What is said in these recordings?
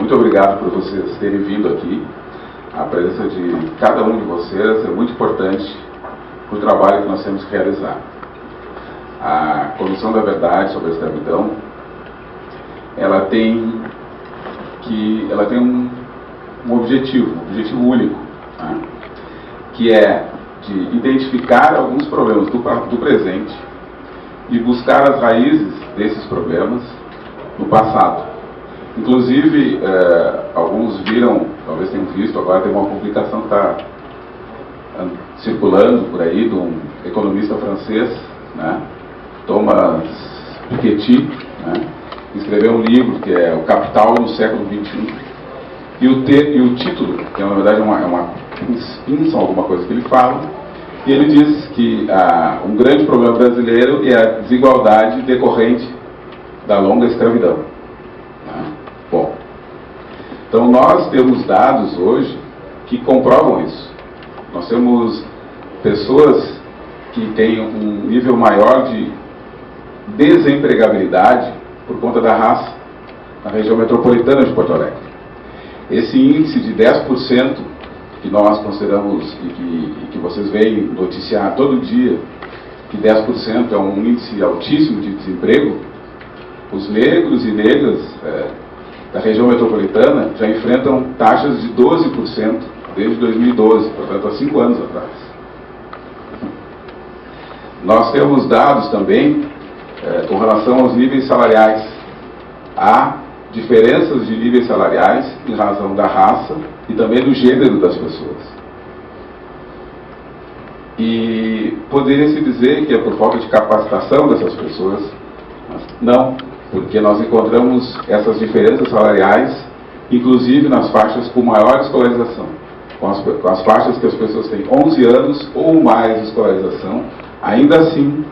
Muito obrigado por vocês terem vindo aqui. A presença de cada um de vocês é muito importante para o trabalho que nós temos que realizar. A Comissão da Verdade sobre a Escravidão, ela tem um objetivo único, tá? Que é de identificar alguns problemas do presente e buscar as raízes desses problemas no passado. Inclusive, alguns viram, talvez tenham visto, agora tem uma publicação que está circulando por aí de um economista francês, né, Thomas Piketty, né, que escreveu um livro que é O Capital no Século XXI. E o título, que na verdade é uma pinça, alguma coisa que ele fala, e ele diz que um grande problema brasileiro é a desigualdade decorrente da longa escravidão. Né? Bom, então nós temos dados hoje que comprovam isso. Nós temos pessoas que têm um nível maior de desempregabilidade por conta da raça na região metropolitana de Porto Alegre. Esse índice de 10% que nós consideramos e que vocês veem noticiar todo dia, que 10% é um índice altíssimo de desemprego, os negros e negras da região metropolitana já enfrentam taxas de 12% desde 2012, portanto há 5 anos atrás. Nós temos dados também com relação aos níveis salariais. Há diferenças de níveis salariais em razão da raça e também do gênero das pessoas. E poderia-se dizer que é por falta de capacitação dessas pessoas, mas não, porque nós encontramos essas diferenças salariais, inclusive nas faixas com maior escolarização, com as faixas que as pessoas têm 11 anos ou mais de escolarização, ainda assim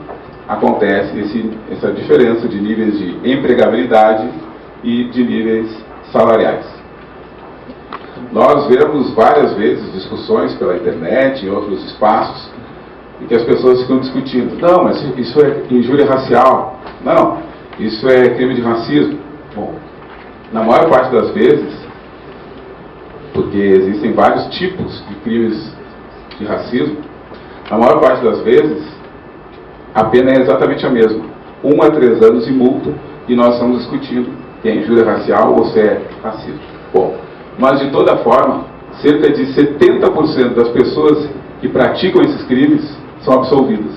acontece essa diferença de níveis de empregabilidade e de níveis salariais. Nós vemos várias vezes discussões pela internet, em outros espaços, em que as pessoas ficam discutindo: não, mas isso é injúria racial, não, isso é crime de racismo. Bom, na maior parte das vezes, porque existem vários tipos de crimes de racismo, na maior parte das vezes a pena é exatamente a mesma, 1 a 3 anos de multa, e nós estamos discutindo se é injúria racial ou se é racismo. Bom, mas de toda forma, cerca de 70% das pessoas que praticam esses crimes são absolvidas.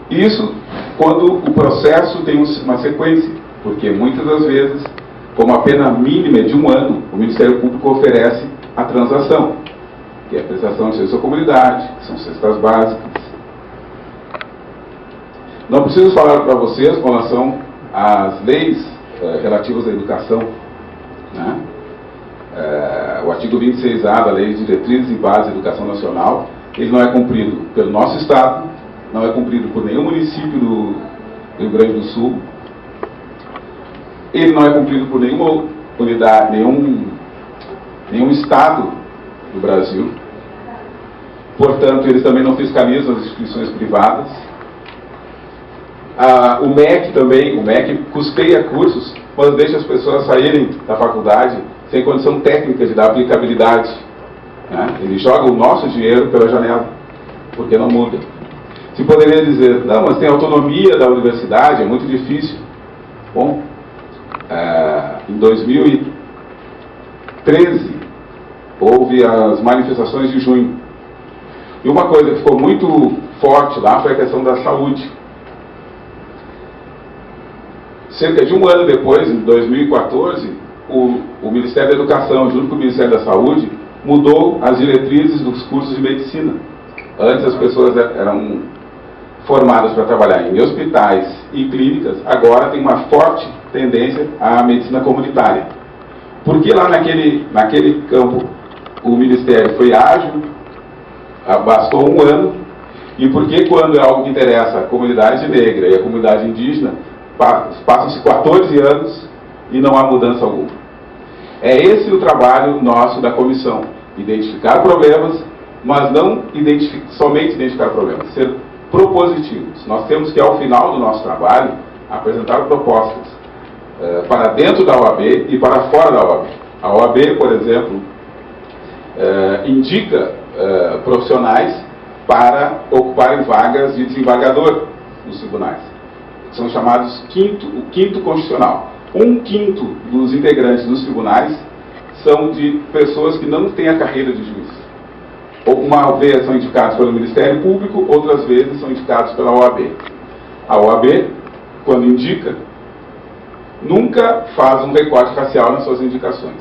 Isso quando o processo tem uma sequência, porque muitas das vezes, como a pena mínima é de 1 ano, o Ministério Público oferece a transação, que é a prestação de serviço à comunidade, que são cestas básicas. Não preciso falar para vocês com relação às leis relativas à educação, né? O artigo 26A da Lei de Diretrizes e Bases da Educação Nacional, ele não é cumprido pelo nosso Estado, não é cumprido por nenhum município do Rio Grande do Sul, ele não é cumprido por nenhuma unidade, nenhum Estado do Brasil. Portanto, eles também não fiscalizam as instituições privadas. O MEC também, o MEC custeia cursos, mas deixa as pessoas saírem da faculdade sem condição técnica de dar aplicabilidade, né? Ele joga o nosso dinheiro pela janela, porque não muda. Se poderia dizer: não, mas tem autonomia da universidade, é muito difícil. Bom, em 2013 houve as manifestações de junho, e uma coisa que ficou muito forte lá foi a questão da saúde. Cerca de 1 ano depois, em 2014, o Ministério da Educação, junto com o Ministério da Saúde, mudou as diretrizes dos cursos de medicina. Antes as pessoas eram formadas para trabalhar em hospitais e clínicas, agora tem uma forte tendência à medicina comunitária. Porque lá naquele campo o Ministério foi ágil, bastou 1 ano, e porque quando é algo que interessa a comunidade negra e a comunidade indígena, passam-se 14 anos e não há mudança alguma. É esse o trabalho nosso da comissão: identificar problemas, mas não somente identificar problemas, ser propositivos. Nós temos que, ao final do nosso trabalho, apresentar propostas para dentro da OAB e para fora da OAB. A OAB, por exemplo, indica profissionais para ocuparem vagas de desembargador nos tribunais. São chamados o quinto constitucional. 1/5 dos integrantes dos tribunais são de pessoas que não têm a carreira de juiz. Uma vez são indicados pelo Ministério Público, outras vezes são indicados pela OAB. A OAB, quando indica, nunca faz um recorte racial nas suas indicações.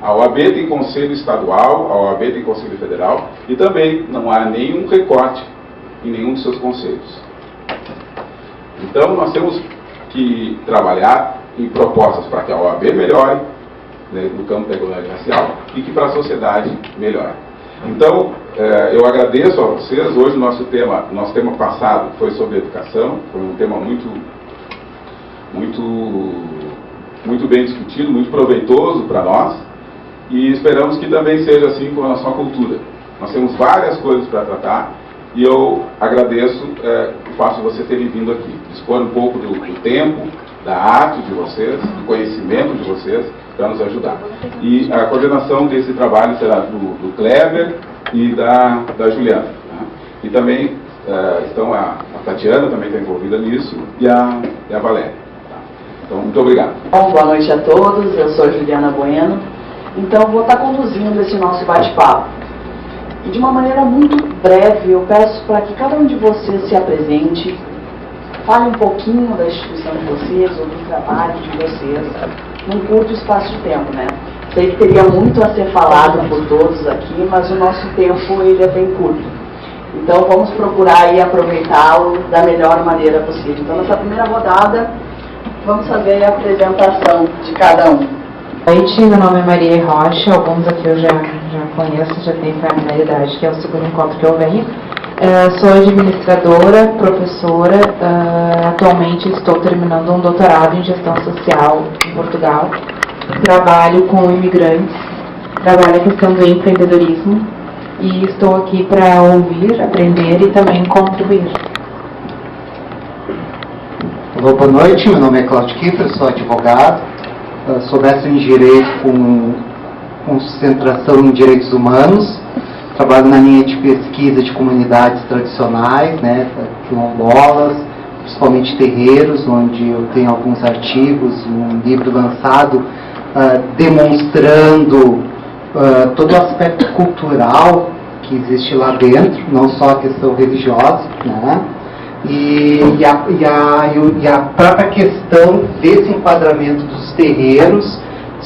A OAB tem conselho estadual, a OAB tem conselho federal, e também não há nenhum recorte em nenhum de seus conselhos. Então, nós temos que trabalhar em propostas para que a OAB melhore, né, no campo da igualdade racial, e que para a sociedade melhore. Então, eu agradeço a vocês. Hoje nosso tema passado foi sobre educação, foi um tema muito bem discutido, muito proveitoso para nós, e esperamos que também seja assim com a nossa cultura. Nós temos várias coisas para tratar, e eu agradeço o fato de vocês terem vindo aqui, dispor um pouco do tempo, da arte de vocês, do conhecimento de vocês, para nos ajudar. E a coordenação desse trabalho será do Kleber e da Juliana. Né? E também estão a Tatiana, também está envolvida nisso, e a Valéria. Tá? Então, muito obrigado. Bom, boa noite a todos, eu sou Juliana Bueno. Então, vou estar conduzindo esse nosso bate-papo. E de uma maneira muito breve, eu peço para que cada um de vocês se apresente, fale um pouquinho da instituição de vocês, ou do trabalho de vocês, num curto espaço de tempo, né? Sei que teria muito a ser falado por todos aqui, mas o nosso tempo ele é bem curto. Então vamos procurar aí aproveitá-lo da melhor maneira possível. Então nessa primeira rodada, vamos fazer a apresentação de cada um. Oi, meu nome é Maria Rocha, alguns aqui eu já conheço, já tenho familiaridade, que é o segundo encontro que eu venho. Sou administradora, professora, atualmente estou terminando um doutorado em gestão social em Portugal. Trabalho com imigrantes, trabalho a questão do empreendedorismo e estou aqui para ouvir, aprender e também contribuir. Olá, boa noite, meu nome é Cláudio Kiefer, sou advogado, sou mestre em Direito com concentração em Direitos Humanos. Trabalho na linha de pesquisa de comunidades tradicionais, né, quilombolas, principalmente terreiros, onde eu tenho alguns artigos e um livro lançado demonstrando todo o aspecto cultural que existe lá dentro, não só a questão religiosa, né, e a própria questão desse enquadramento dos terreiros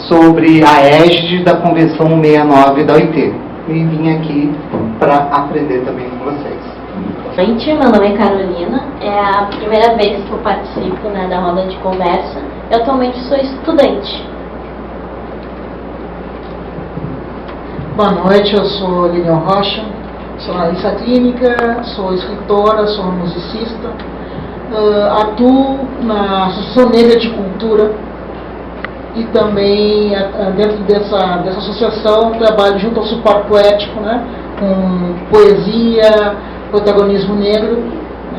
sobre a égide da Convenção 69 da OIT. E vim aqui para aprender também com vocês. Gente, meu nome é Carolina, é a primeira vez que eu participo, né, da roda de conversa. Eu atualmente sou estudante. Boa noite, eu sou Lilian Rocha, sou analista clínica, sou escritora, sou musicista, atuo na Associação Negra de Cultura e também dentro dessa associação trabalho junto ao suporte poético, né, com poesia, protagonismo negro.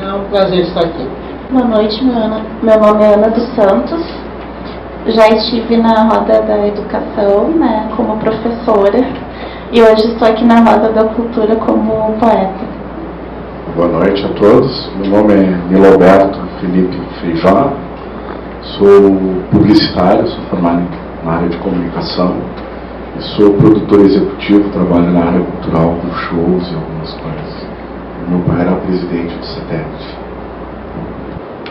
É um prazer estar aqui. Boa noite, meu nome é Ana dos Santos. Já estive na roda da educação, né, como professora, e hoje estou aqui na roda da cultura como poeta. Boa noite a todos. Meu nome é Niloberto Felipe Feijó. Sou publicitário, sou formado na área de comunicação e sou produtor executivo, trabalho na área cultural com shows e algumas coisas. Meu pai era presidente do Satélite.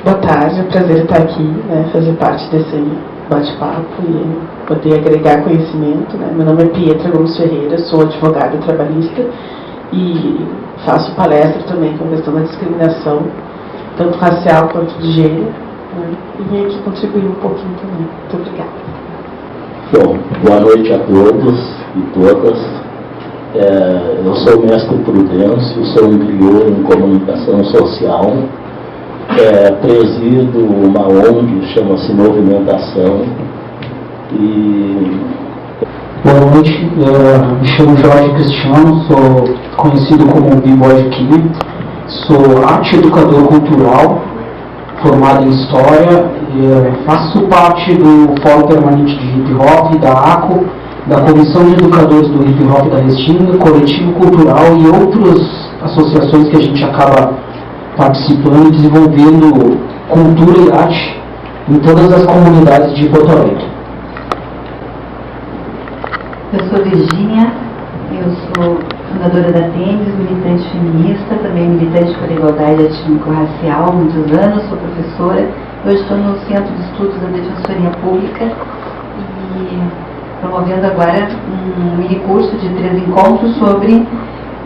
Boa tarde, é um prazer estar aqui, né, fazer parte desse bate-papo e poder agregar conhecimento. Né. Meu nome é Pietra Gomes Ferreira, sou advogada trabalhista e faço palestra também com a questão da discriminação, tanto racial quanto de gênero. E vim aqui contribuir um pouquinho também. Muito obrigada. Bom, boa noite a todos e todas. Eu sou o mestre Prudêncio, sou um griot em comunicação social. Presido uma ONG, chama-se Movimentação. E... Boa noite, me chamo Jorge Cristiano, sou conhecido como B-Boy Killer, sou arte educador cultural formado em História, faço parte do Fórum Permanente de Hip Hop, da ACO, da Comissão de Educadores do Hip Hop da Restinga, Coletivo Cultural e outras associações que a gente acaba participando e desenvolvendo cultura e arte em todas as comunidades de Porto Alegre. Eu sou Virgínia, eu sou fundadora da TENDES, militante feminista, também militante pela igualdade étnico-racial há muitos anos, sou professora. Hoje estou no Centro de Estudos da Defensoria Pública e promovendo agora um mini curso de 3 encontros sobre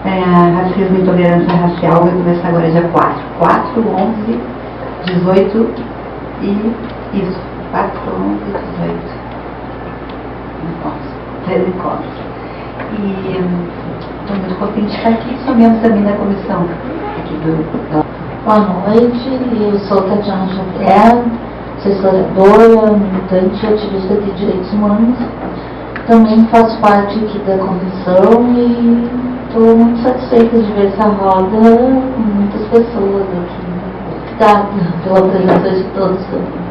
racismo e intolerância racial. Vai começar agora dia 4, 11, 18 e isso, 4, 11, 18 encontros, 3 encontros. E estou muito contente de estar aqui, sou membro também da comissão aqui Boa noite, eu sou Tatiana Xavier, sou historiadora, militante e ativista de direitos humanos. Também faço parte aqui da comissão e estou muito satisfeita de ver essa roda com muitas pessoas aqui. Obrigada pela presença de todos também.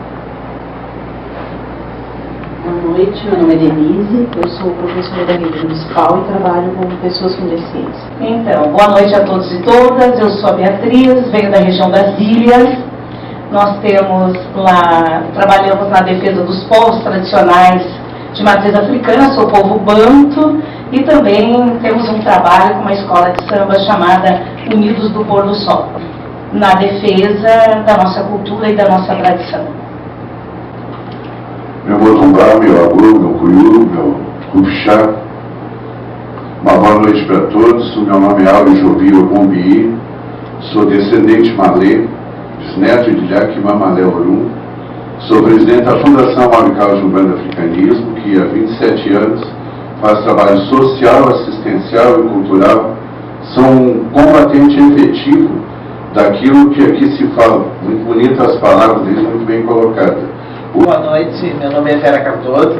Boa noite, meu nome é Denise, eu sou professora da rede municipal e trabalho com pessoas com deficiência. Então, boa noite a todos e todas, eu sou a Beatriz, venho da região das Ilhas. Nós trabalhamos na defesa dos povos tradicionais de matriz africana, sou povo banto, e também temos um trabalho com uma escola de samba chamada Unidos do Pôr do Sol, na defesa da nossa cultura e da nossa tradição. Meu Motumbá, meu Agô, meu Cuiú, meu Rupixá. Uma boa noite para todos. O meu nome é Auri Jovi Ogumbii. Sou descendente malê, bisneto de Yakima Malé Orum. Sou presidente da Fundação Maurical Jumbanda Africanismo, que há 27 anos faz trabalho social, assistencial e cultural. Sou um combatente efetivo daquilo que aqui se fala. Muito bonitas as palavras deles, muito bem colocadas. Boa noite, meu nome é Vera Cardoso,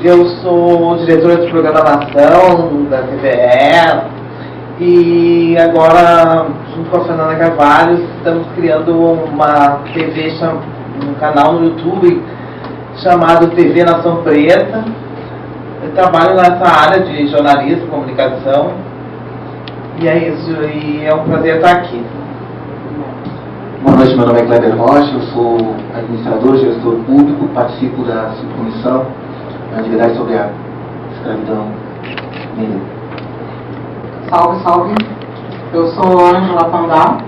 eu sou diretora de programação da TVE e agora, junto com a Fernanda Carvalho, estamos criando uma TV, um canal no YouTube chamado TV Nação Preta. Eu trabalho nessa área de jornalismo, comunicação e é isso, e é um prazer estar aqui. Boa noite, meu nome é Kleber Rocha, eu sou administrador, gestor público, participo da subcomissão da atividade sobre a escravidão negra. Salve, salve. Eu sou Ângela Pandá,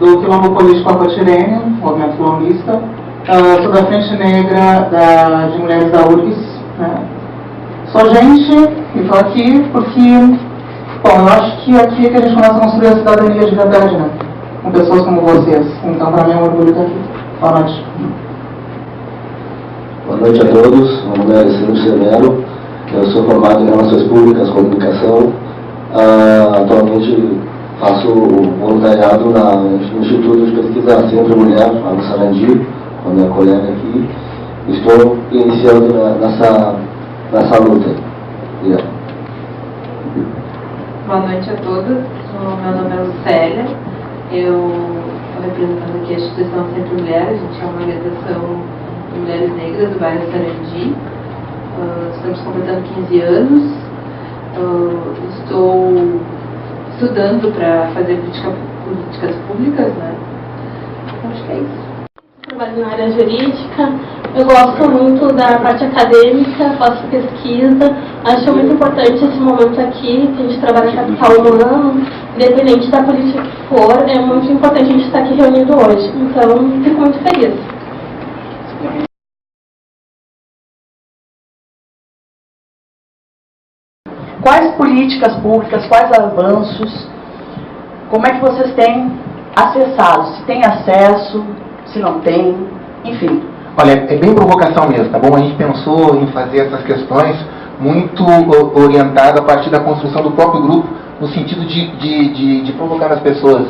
do Quilombo Político Acotirênio, movimento quilombista. Sou da Frente Negra de Mulheres da URGS. Né? Sou gente e estou aqui porque, bom, eu acho que aqui é que a gente começa a construir a cidadania de verdade, né? Com pessoas como vocês. Então, para mim é um orgulho estar aqui. Boa noite. Boa noite a todos. Meu nome é Alessandro Severo. Eu sou formado em Relações Públicas, Comunicação. Atualmente faço voluntariado no Instituto de Pesquisa Sempre Mulher, lá no Sarandi, com a minha colega aqui. Estou iniciando nessa luta. Obrigado. Boa noite a todos. Meu nome é Lucélia. Eu estou representando aqui a Instituição Sempre Mulher. A gente é uma organização de mulheres negras do bairro Sarandi. Estamos completando 15 anos. Estou estudando para fazer políticas públicas, né? Acho que é isso. Trabalho na área jurídica. Eu gosto muito da parte acadêmica, faço pesquisa. Acho muito importante esse momento aqui, que a gente trabalha capital humano, independente da política que for, é muito importante a gente estar aqui reunido hoje. Então, fico muito feliz. Quais políticas públicas, quais avanços, como é que vocês têm acessado? Se tem acesso, se não tem, enfim. Olha, é bem provocação mesmo, tá bom? A gente pensou em fazer essas questões muito orientado a partir da construção do próprio grupo, no sentido de provocar nas pessoas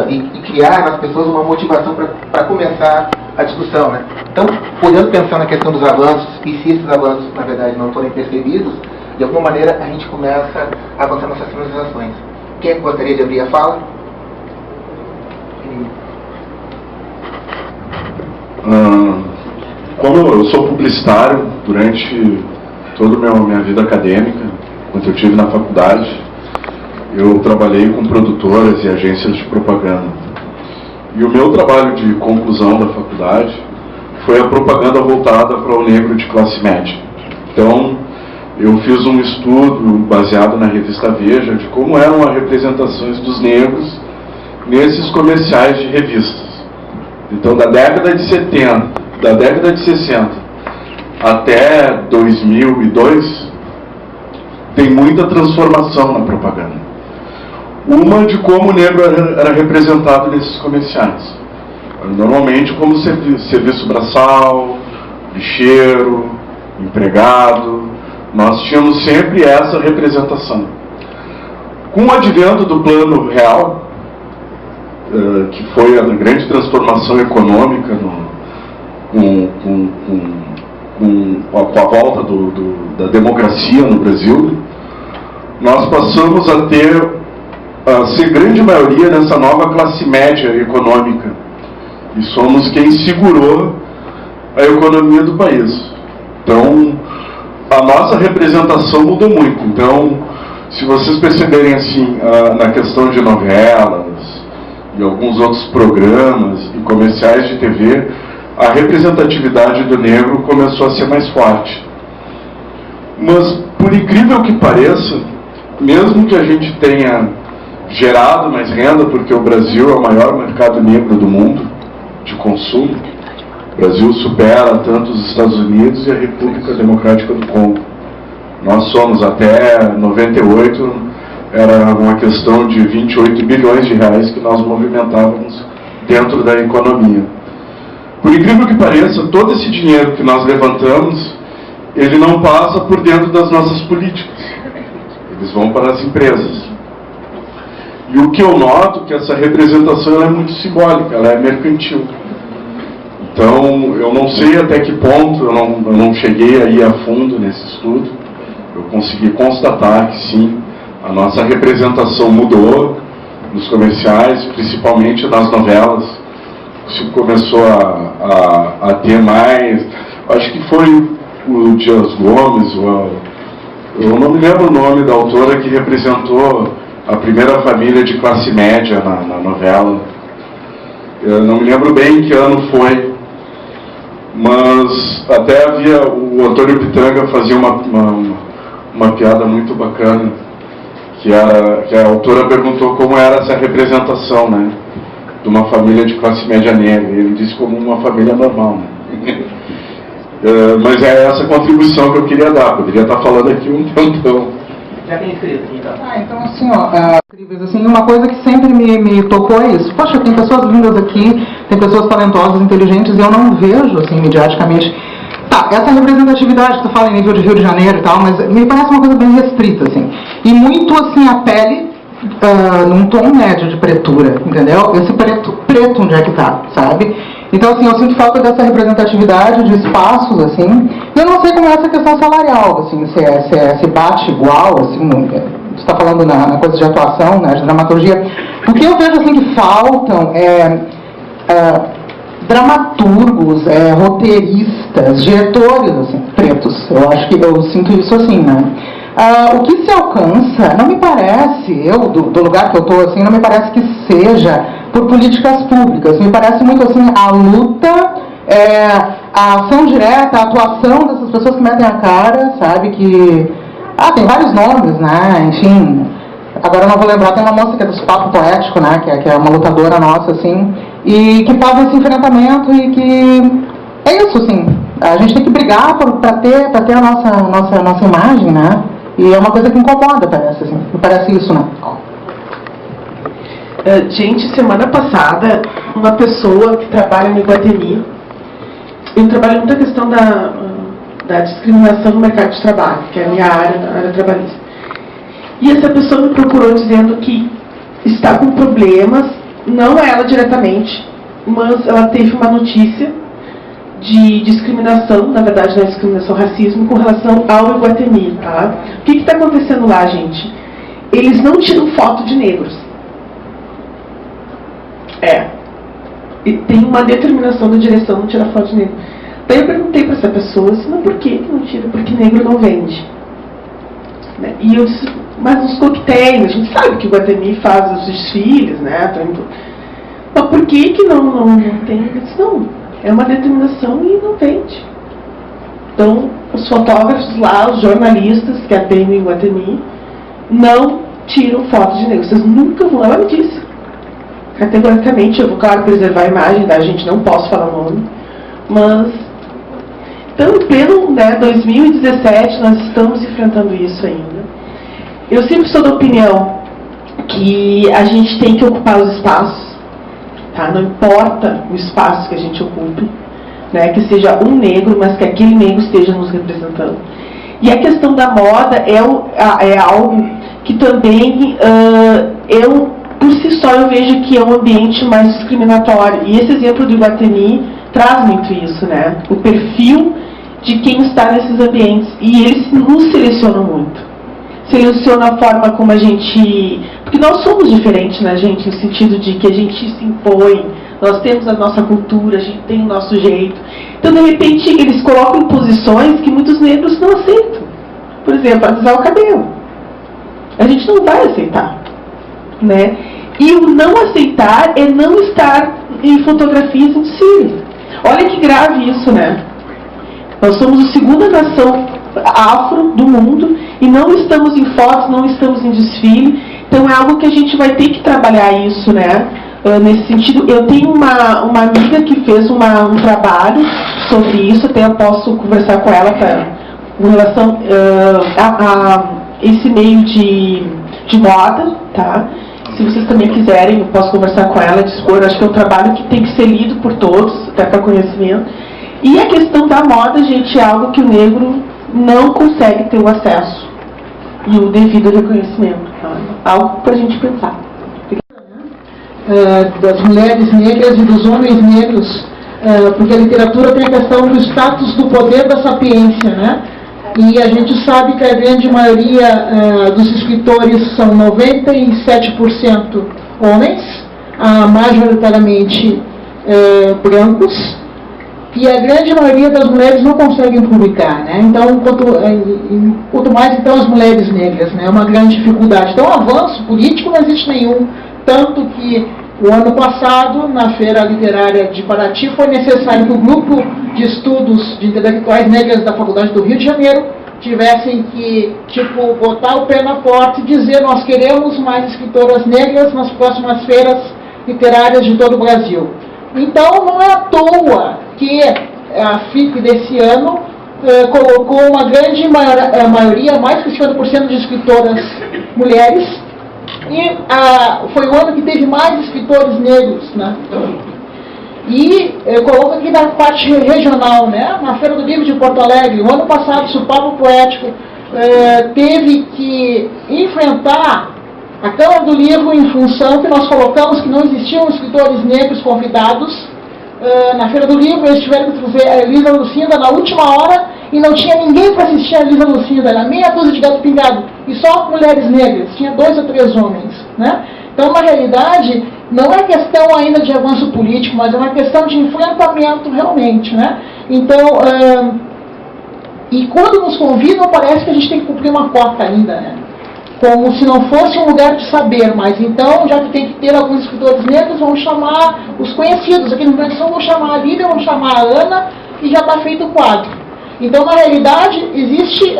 e criar nas pessoas uma motivação para começar a discussão, né? Então, podendo pensar na questão dos avanços, e se esses avanços, na verdade, não forem percebidos, de alguma maneira a gente começa a avançar nessas finalizações. Quem gostaria de abrir a fala? Como eu sou publicitário, durante toda a minha vida acadêmica, quando eu estive na faculdade, eu trabalhei com produtoras e agências de propaganda. E o meu trabalho de conclusão da faculdade foi a propaganda voltada para o negro de classe média. Então, eu fiz um estudo baseado na revista Veja de como eram as representações dos negros nesses comerciais de revistas. Então, da década de 60 até 2002, tem muita transformação na propaganda. Uma de como o negro era representado nesses comerciais. Normalmente como serviço braçal, lixeiro, empregado. Nós tínhamos sempre essa representação. Com o advento do Plano Real, que foi a grande transformação econômica com a volta da democracia no Brasil, nós passamos a ser grande maioria nessa nova classe média econômica. E somos quem segurou a economia do país. Então, a nossa representação mudou muito. Então, se vocês perceberem assim, na questão de novelas e alguns outros programas e comerciais de TV, a representatividade do negro começou a ser mais forte. Mas, por incrível que pareça, mesmo que a gente tenha gerado mais renda, porque o Brasil é o maior mercado negro do mundo de consumo, o Brasil supera tanto os Estados Unidos e a República Democrática do Congo. Nós somos, até 98, era uma questão de 28 bilhões de reais que nós movimentávamos dentro da economia. Por incrível que pareça, todo esse dinheiro que nós levantamos, ele não passa por dentro das nossas políticas. Eles vão para as empresas. E o que eu noto é que essa representação ela é muito simbólica, ela é mercantil. Então, eu não sei até que ponto, eu não cheguei aí a fundo nesse estudo, eu consegui constatar que sim, a nossa representação mudou nos comerciais, principalmente nas novelas. Se começou a ter mais, acho que foi o Dias Gomes, eu não me lembro o nome da autora que representou a primeira família de classe média na novela. Eu não me lembro bem que ano foi, mas até havia o Antônio Pitanga fazia uma piada muito bacana, que a autora perguntou como era essa representação, né, de uma família de classe média negra. Ele disse como uma família normal, né? Mas é essa contribuição que eu queria dar. Poderia estar falando aqui um tempão. Já tem escrito, então. Então assim, assim, uma coisa que sempre me tocou é isso. Poxa, tem pessoas lindas aqui, tem pessoas talentosas, inteligentes, e eu não vejo, assim, mediaticamente. Tá, essa representatividade que tu fala em nível de Rio de Janeiro e tal, mas me parece uma coisa bem restrita, assim. E muito, assim, a pele num tom médio de pretura, entendeu? Esse preto onde é que tá, sabe? Então, assim, eu sinto falta dessa representatividade de espaços, assim. E eu não sei como é essa questão salarial, assim, se bate igual, assim, você está falando na coisa de atuação, né, de dramaturgia. O que eu vejo, assim, que faltam dramaturgos, roteiristas, diretores, assim, pretos. Eu acho que eu sinto isso assim, né? O que se alcança, não me parece, do lugar que eu estou, assim, não me parece que seja por políticas públicas. Me parece muito, assim, a luta, a ação direta, a atuação dessas pessoas que metem a cara, sabe, que... tem vários nomes, né, enfim... Agora eu não vou lembrar, tem uma moça que é do Papo Poético, né, que é uma lutadora nossa, assim, e que faz esse enfrentamento e que... É isso, assim, a gente tem que brigar para ter a nossa imagem, né, e é uma coisa que incomoda, parece, assim, me parece isso, né. Gente, semana passada, uma pessoa que trabalha no Iguatemi, eu trabalho muito a questão da discriminação no mercado de trabalho, que é a minha área, a área trabalhista. E essa pessoa me procurou dizendo que está com problemas, não ela diretamente, mas ela teve uma notícia de discriminação, na verdade não é discriminação, racismo, com relação ao Iguatemi, tá? O que está acontecendo lá, gente? Eles não tiram foto de negros. E tem uma determinação da direção não tirar foto de negros. Daí eu perguntei para essa pessoa, assim, mas por que não tira? Porque negro não vende. Né? E eu disse, mas os coquetéis, a gente sabe que o Iguatemi faz os desfiles, né? Mas por que não tem? Eu disse, não, é uma determinação e não vende. Então, os fotógrafos lá, os jornalistas que atendem o Iguatemi, não tiram fotos de negros. Vocês nunca vão, ela me disse. Categoricamente, eu vou, claro, preservar a imagem da gente, não posso falar o nome, mas, então, em pleno 2017, nós estamos enfrentando isso ainda. Eu sempre sou da opinião que a gente tem que ocupar os espaços, tá? Não importa o espaço que a gente ocupe, né? Que seja um negro, mas que aquele negro esteja nos representando. E a questão da moda é algo que também por si só eu vejo que é um ambiente mais discriminatório. E esse exemplo do Iguatemi traz muito isso, né? O perfil de quem está nesses ambientes. E eles nos selecionam muito. Seleciona a forma como a gente... Porque nós somos diferentes, né, gente? No sentido de que a gente se impõe, nós temos a nossa cultura, a gente tem o nosso jeito. Então, de repente, eles colocam em posições que muitos negros não aceitam. Por exemplo, alisar o cabelo. A gente não vai aceitar, né? E o não aceitar é não estar em fotografias em desfile. Olha que grave isso, né? Nós somos a segunda nação afro do mundo e não estamos em fotos, não estamos em desfile. Então é algo que a gente vai ter que trabalhar isso, né? Nesse sentido, eu tenho uma amiga que fez um trabalho sobre isso, até eu posso conversar com ela com relação a esse meio de moda, tá? Se vocês também quiserem, eu posso conversar com ela, dispor. Acho que é um trabalho que tem que ser lido por todos, até para conhecimento. E a questão da moda, gente, é algo que o negro não consegue ter o acesso e o devido reconhecimento. Tá? Algo para a gente pensar. Das mulheres negras e dos homens negros, porque a literatura tem a questão do status do poder da sapiência, né? E a gente sabe que a grande maioria dos escritores são 97% homens, majoritariamente brancos, e a grande maioria das mulheres não conseguem publicar, né? Então, quanto mais então as mulheres negras, né? É uma grande dificuldade. Então, avanço político não existe nenhum, tanto que o ano passado, na Feira Literária de Paraty, foi necessário que o grupo de estudos de intelectuais negras da Faculdade do Rio de Janeiro tivessem que, botar o pé na porta e dizer: nós queremos mais escritoras negras nas próximas feiras literárias de todo o Brasil. Então, não é à toa que a FIC desse ano colocou uma grande maioria, mais que 50% de escritoras mulheres, e foi o ano que teve mais escritores negros, né? E coloco aqui na parte regional, né? Na Feira do Livro de Porto Alegre, o ano passado, o Papo Poético teve que enfrentar a Câmara do Livro em função que nós colocamos que não existiam escritores negros convidados na Feira do Livro. Eles tiveram que trazer a Elisa Lucinda na última hora e não tinha ninguém para assistir a Elisa Lucinda, era meia dúzia de gato pingado, e só mulheres negras, tinha 2 ou 3 homens, né? Então, na realidade, não é questão ainda de avanço político, mas é uma questão de enfrentamento realmente, né? Então, e quando nos convidam, parece que a gente tem que cumprir uma cota ainda, né? Como se não fosse um lugar de saber, mas então, já que tem que ter alguns escritores negros, vamos chamar os conhecidos. Aqui no Rio Grande do Sul, vamos chamar a Lívia, vamos chamar a Ana, e já está feito o quadro. Então, na realidade, existe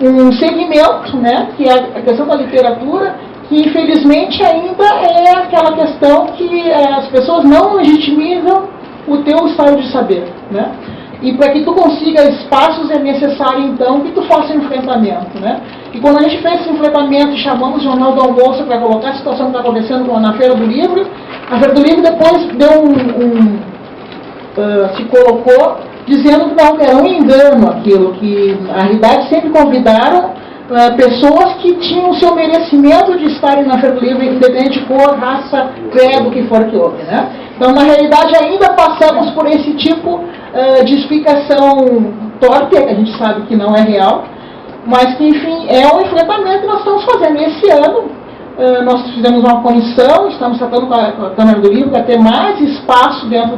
um segmento, né, que é a questão da literatura, que infelizmente ainda é aquela questão que as pessoas não legitimizam o teu estado de saber, né? E para que tu consiga espaços é necessário, então, que tu faça um enfrentamento, né? E quando a gente fez esse enfrentamento e chamamos o Jornal do Almoço para colocar a situação que está acontecendo na Feira do Livro, a Feira do Livro depois deu se colocou dizendo que não, que era um engano aquilo, que na realidade sempre convidaram pessoas que tinham o seu merecimento de estarem na Feira do Livro, independente de cor, raça, credo, o que for que houve, né? Então, na realidade, ainda passamos por esse tipo de explicação torta, que a gente sabe que não é real, mas que, enfim, é um enfrentamento que nós estamos fazendo. Esse ano, nós fizemos uma comissão, estamos tratando com a Câmara do Livro para ter mais espaço dentro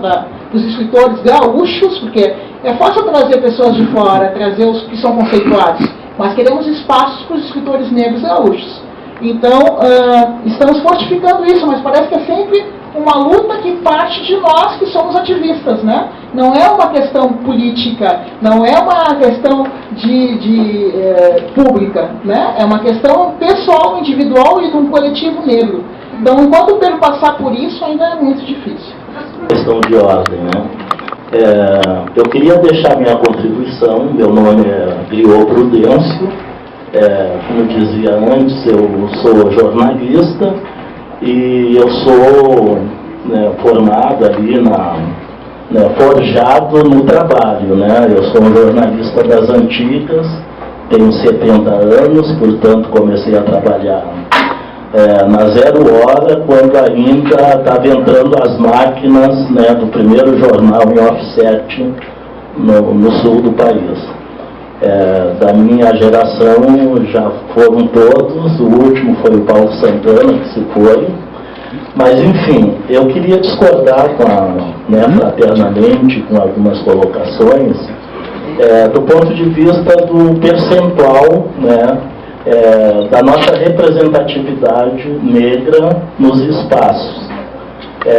dos escritores gaúchos, porque É fácil trazer pessoas de fora, trazer os que são conceituados, mas queremos espaços para os escritores negros gaúchos. Então, estamos fortificando isso, mas parece que é sempre uma luta que parte de nós que somos ativistas, né? Não é uma questão política, não é uma questão pública, né? É uma questão pessoal, individual e de um coletivo negro. Então, enquanto eu quero passar por isso, ainda é muito difícil. Questão de ordem, né? Eu queria deixar minha contribuição. Meu nome é Griot Prudêncio. Como eu dizia antes, eu sou jornalista e eu sou formado ali forjado no trabalho, né? Eu sou um jornalista das antigas, tenho 70 anos, portanto comecei a trabalhar na 0 hora, quando ainda estava entrando as máquinas, né, do primeiro jornal em offset no sul do país. Da minha geração já foram todos, o último foi o Paulo Santana, que se foi. Mas, enfim, eu queria discordar fraternamente com algumas colocações, do ponto de vista do percentual, né, da nossa representatividade negra nos espaços,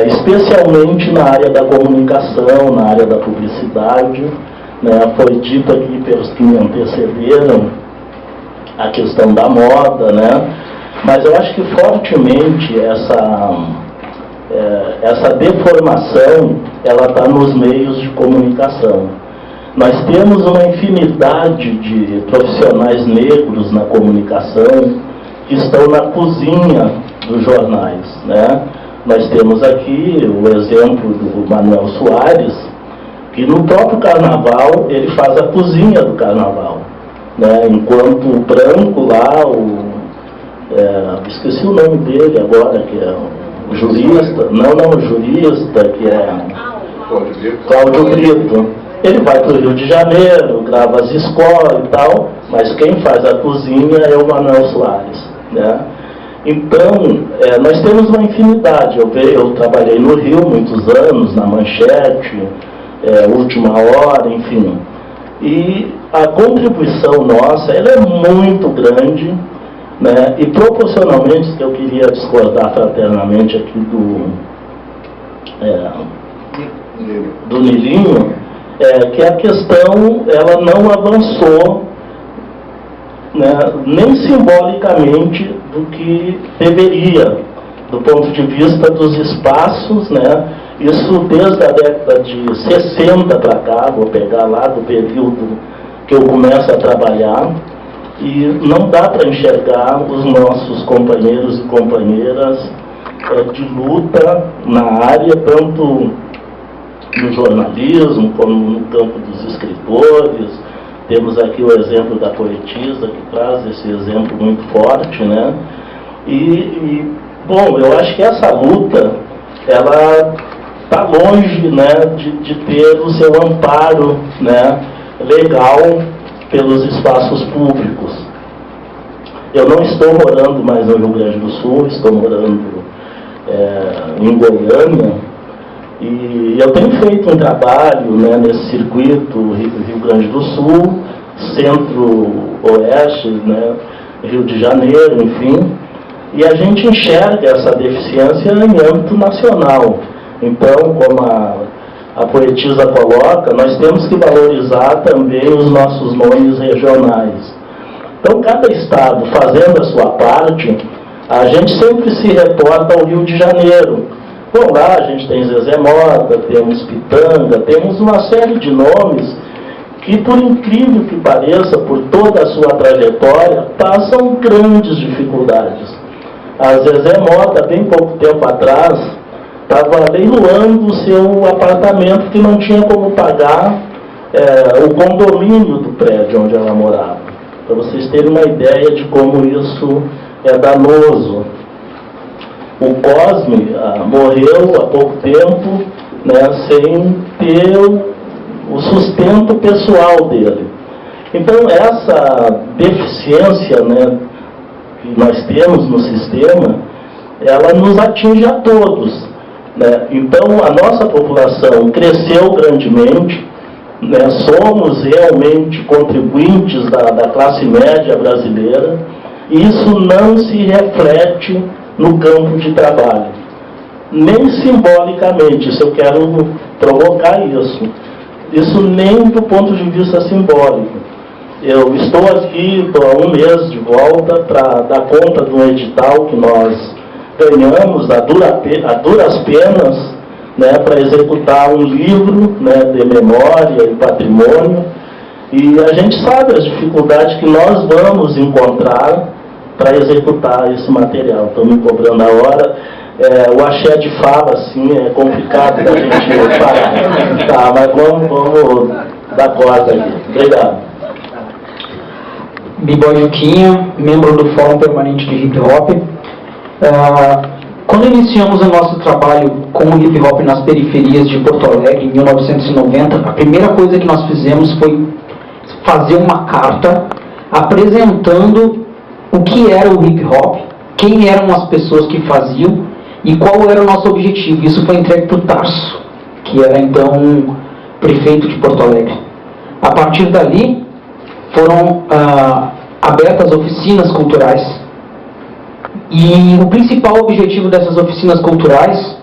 especialmente na área da comunicação, na área da publicidade. Foi dito aqui pelos que me antecederam a questão da moda, né? Mas eu acho que fortemente essa deformação ela está nos meios de comunicação. Nós temos uma infinidade de profissionais negros na comunicação que estão na cozinha dos jornais, né? Nós temos aqui o exemplo do Manuel Soares, que no próprio carnaval ele faz a cozinha do carnaval, né? Enquanto o branco lá, esqueci o nome dele agora, que é o jurista, o jurista, que é Cláudio Brito, ele vai para o Rio de Janeiro, grava as escolas e tal, mas quem faz a cozinha é o Manuel Soares, né? Então, nós temos uma infinidade. Eu trabalhei no Rio muitos anos, na Manchete, Última Hora, enfim. E a contribuição nossa ela é muito grande, né? E proporcionalmente, que eu queria discordar fraternamente aqui do Nilinho, que a questão ela não avançou, né, nem simbolicamente do que deveria, do ponto de vista dos espaços, né? Isso desde a década de 60 para cá, vou pegar lá do período que eu começo a trabalhar, e não dá para enxergar os nossos companheiros e companheiras de luta na área, tanto no jornalismo como no campo dos escritores. Temos aqui o exemplo da poetisa, que traz esse exemplo muito forte, né? Bom, eu acho que essa luta, ela está longe, né, de ter o seu amparo, né, legal pelos espaços públicos. Eu não estou morando mais no Rio Grande do Sul, estou morando em Goiânia, e eu tenho feito um trabalho, né, nesse circuito Rio Grande do Sul, Centro-Oeste, né, Rio de Janeiro, enfim, e a gente enxerga essa deficiência em âmbito nacional. Então, como a poetisa coloca, nós temos que valorizar também os nossos nomes regionais. Então, cada estado fazendo a sua parte, a gente sempre se reporta ao Rio de Janeiro. Bom, lá a gente tem Zezé Mota, temos Pitanga, temos uma série de nomes que, por incrível que pareça, por toda a sua trajetória, passam grandes dificuldades. A Zezé Mota, bem pouco tempo atrás, estava leiloando o seu apartamento que não tinha como pagar o condomínio do prédio onde ela morava. Para vocês terem uma ideia de como isso é danoso. O Cosme morreu há pouco tempo, né, sem ter o sustento pessoal dele. Então, essa deficiência, né, que nós temos no sistema, ela nos atinge a todos, né? Então, a nossa população cresceu grandemente, né, somos realmente contribuintes da classe média brasileira, e isso não se reflete no campo de trabalho, nem simbolicamente. Isso eu quero provocar isso nem do ponto de vista simbólico. Eu estou aqui há um mês de volta para dar conta de um edital que nós ganhamos a duras penas, né, para executar um livro, né, de memória e patrimônio, e a gente sabe as dificuldades que nós vamos encontrar para executar esse material. Estão me cobrando a hora. O axé de fala, assim, é complicado da gente parar. Tá, mas vamos dar corda aqui. Obrigado. Bibói Juquinha, membro do Fórum Permanente de Hip Hop. Quando iniciamos o nosso trabalho com o hip hop nas periferias de Porto Alegre, em 1990, a primeira coisa que nós fizemos foi fazer uma carta apresentando o que era o hip hop, quem eram as pessoas que faziam e qual era o nosso objetivo. Isso foi entregue para o Tarso, que era então prefeito de Porto Alegre. A partir dali, foram abertas oficinas culturais. E o principal objetivo dessas oficinas culturais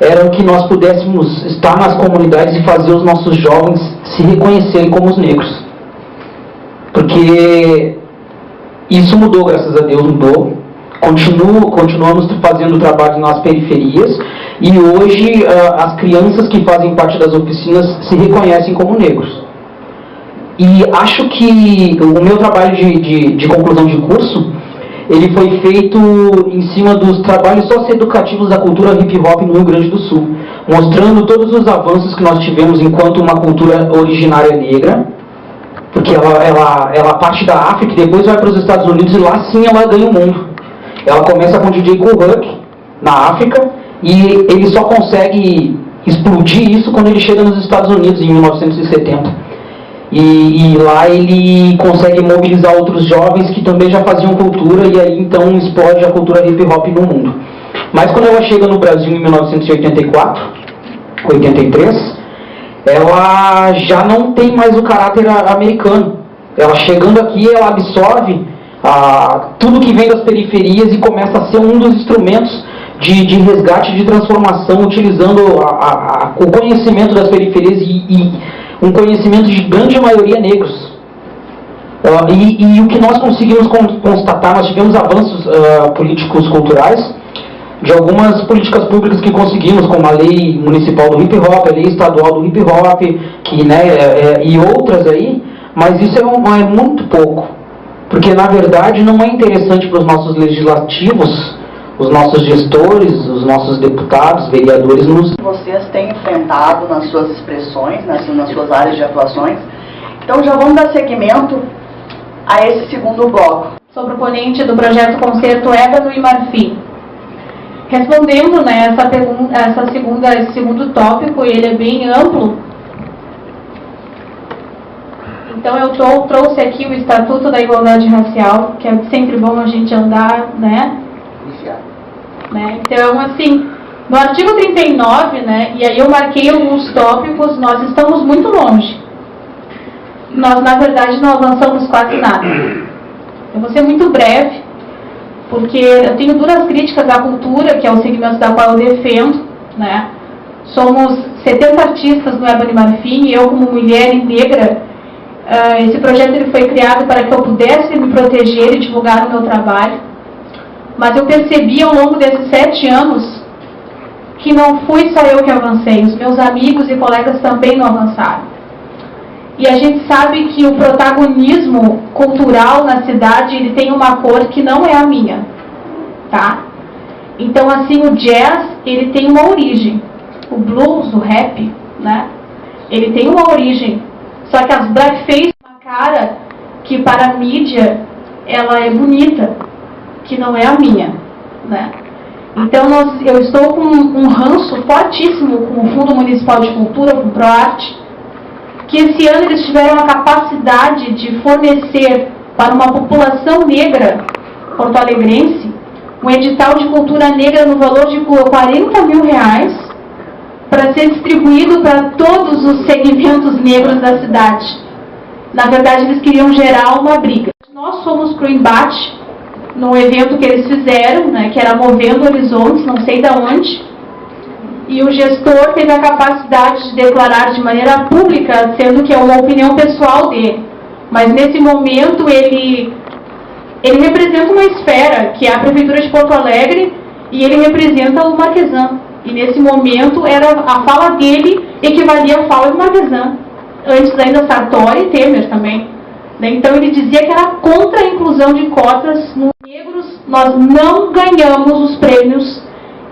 era que nós pudéssemos estar nas comunidades e fazer os nossos jovens se reconhecerem como os negros. Porque isso mudou, graças a Deus mudou. Continuamos fazendo trabalho nas periferias e hoje as crianças que fazem parte das oficinas se reconhecem como negros. E acho que o meu trabalho de conclusão de curso, ele foi feito em cima dos trabalhos socioeducativos da cultura hip hop no Rio Grande do Sul, mostrando todos os avanços que nós tivemos enquanto uma cultura originária negra, porque ela parte da África e depois vai para os Estados Unidos e lá sim ela ganha o mundo. Ela começa com o DJ Kool Herc na África e ele só consegue explodir isso quando ele chega nos Estados Unidos em 1970. E lá ele consegue mobilizar outros jovens que também já faziam cultura e aí então explode a cultura hip hop no mundo. Mas quando ela chega no Brasil em 1984, 83, ela já não tem mais o caráter americano. Ela chegando aqui, ela absorve tudo que vem das periferias e começa a ser um dos instrumentos de resgate, de transformação, utilizando o conhecimento das periferias e um conhecimento de grande maioria negros. E o que nós conseguimos constatar, nós tivemos avanços políticos culturais, de algumas políticas públicas que conseguimos, como a lei municipal do hip hop, a lei estadual do hip hop, e outras aí, mas isso é muito pouco, porque na verdade não é interessante para os nossos legislativos, os nossos gestores, os nossos deputados, vereadores, vocês têm enfrentado nas suas expressões, nas suas áreas de atuações. Então já vamos dar seguimento a esse segundo bloco. Sou proponente do projeto Concerto Ébano e Marfim. Respondendo, né, essa pergunta, esse segundo tópico, ele é bem amplo. Então eu trouxe aqui o Estatuto da Igualdade Racial, que é sempre bom a gente andar, né? Então, assim, no artigo 39, né, e aí eu marquei alguns tópicos, nós estamos muito longe. Nós, na verdade, não avançamos quase nada. Eu vou ser muito breve, porque eu tenho duras críticas à cultura, que é o segmento da qual eu defendo, né. Somos 70 artistas no Ébano e Marfim, e eu, como mulher e negra, esse projeto ele foi criado para que eu pudesse me proteger e divulgar o meu trabalho. Mas eu percebi ao longo desses 7 anos que não fui só eu que avancei, os meus amigos e colegas também não avançaram. E a gente sabe que o protagonismo cultural na cidade, ele tem uma cor que não é a minha, tá? Então, assim, o jazz, ele tem uma origem. O blues, o rap, né? Ele tem uma origem. Só que as blackface, uma cara que para a mídia, ela é bonita, que não é a minha, né? Então eu estou com um ranço fortíssimo com o Fundo Municipal de Cultura, com o ProArte, que esse ano eles tiveram a capacidade de fornecer para uma população negra porto-alegrense um edital de cultura negra no valor de R$40 mil, para ser distribuído para todos os segmentos negros da cidade. Na verdade, eles queriam gerar uma briga. Nós fomos para o embate, num evento que eles fizeram, né, que era Movendo Horizontes, não sei de onde, e o gestor teve a capacidade de declarar de maneira pública, sendo que é uma opinião pessoal dele. Mas nesse momento ele representa uma esfera, que é a Prefeitura de Porto Alegre, e ele representa o Marquesan. E nesse momento a fala dele equivalia à fala do Marquesan. Antes ainda Sartori e Temer também. Então ele dizia que era contra a inclusão de cotas nos negros. Nós não ganhamos os prêmios,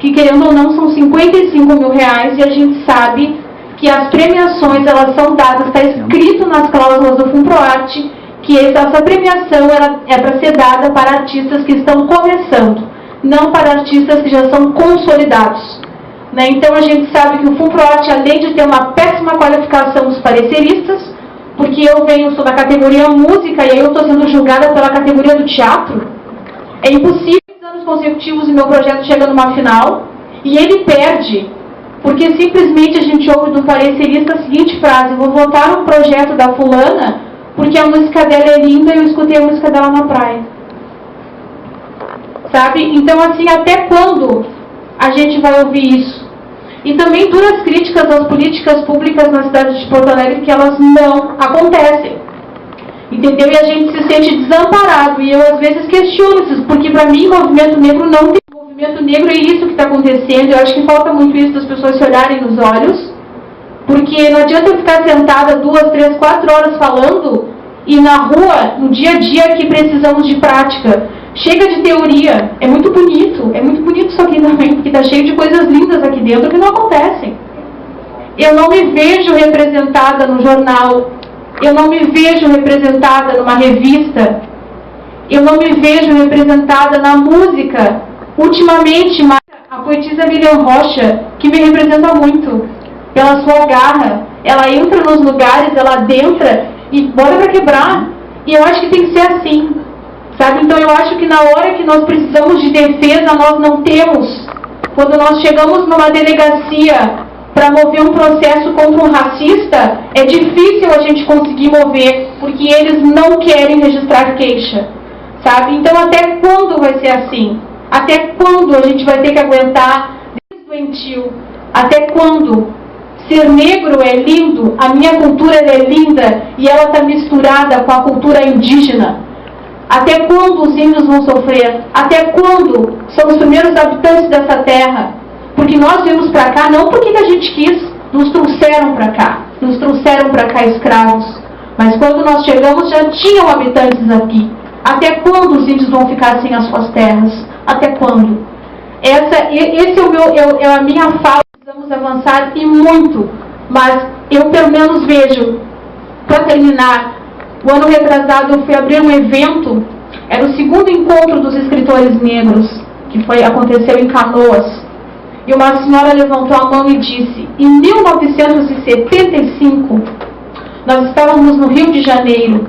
que querendo ou não são 55 mil reais, e a gente sabe que as premiações elas são dadas, está escrito nas cláusulas do FUNPROARTE, que essa premiação é para ser dada para artistas que estão começando, não para artistas que já são consolidados. Então a gente sabe que o FUNPROARTE, além de ter uma péssima qualificação dos pareceristas, porque eu sou da categoria música e aí eu estou sendo julgada pela categoria do teatro, é impossível 2 anos consecutivos e meu projeto chega numa final, e ele perde, porque simplesmente a gente ouve do parecerista a seguinte frase: vou votar no projeto da fulana porque a música dela é linda e eu escutei a música dela na praia. Sabe? Então, assim, até quando a gente vai ouvir isso? E também duras críticas às políticas públicas na cidade de Porto Alegre, que elas não acontecem. Entendeu? E a gente se sente desamparado. E eu, às vezes, questiono isso, porque, para mim, movimento negro não tem. Movimento negro é isso que está acontecendo. Eu acho que falta muito isso das pessoas se olharem nos olhos. Porque não adianta eu ficar sentada 2, 3, 4 horas falando e na rua, no dia a dia, que precisamos de prática. Chega de teoria. É muito bonito isso aqui também, porque está cheio de coisas lindas aqui dentro que não acontecem. Eu não me vejo representada no jornal, eu não me vejo representada numa revista, eu não me vejo representada na música. Ultimamente, a poetisa Lilian Rocha, que me representa muito, pela sua garra, ela entra nos lugares, ela adentra e bora pra quebrar. E eu acho que tem que ser assim, sabe? Então eu acho que na hora que nós precisamos de defesa, nós não temos. Quando nós chegamos numa delegacia para mover um processo contra um racista, é difícil a gente conseguir mover, porque eles não querem registrar queixa, sabe? Então até quando vai ser assim? Até quando a gente vai ter que aguentar doentio? Até quando? Ser negro é lindo, a minha cultura ela é linda e ela está misturada com a cultura indígena. Até quando os índios vão sofrer? Até quando são os primeiros habitantes dessa terra? Porque nós viemos para cá não porque a gente quis, nos trouxeram para cá escravos. Mas quando nós chegamos já tinham habitantes aqui. Até quando os índios vão ficar sem as suas terras? Até quando? Esse é a minha fala. Precisamos avançar e muito, mas eu pelo menos vejo, para terminar, o ano retrasado eu fui abrir um evento, era o 2º encontro dos escritores negros, que aconteceu em Canoas, e uma senhora levantou a mão e disse: em 1975, nós estávamos no Rio de Janeiro,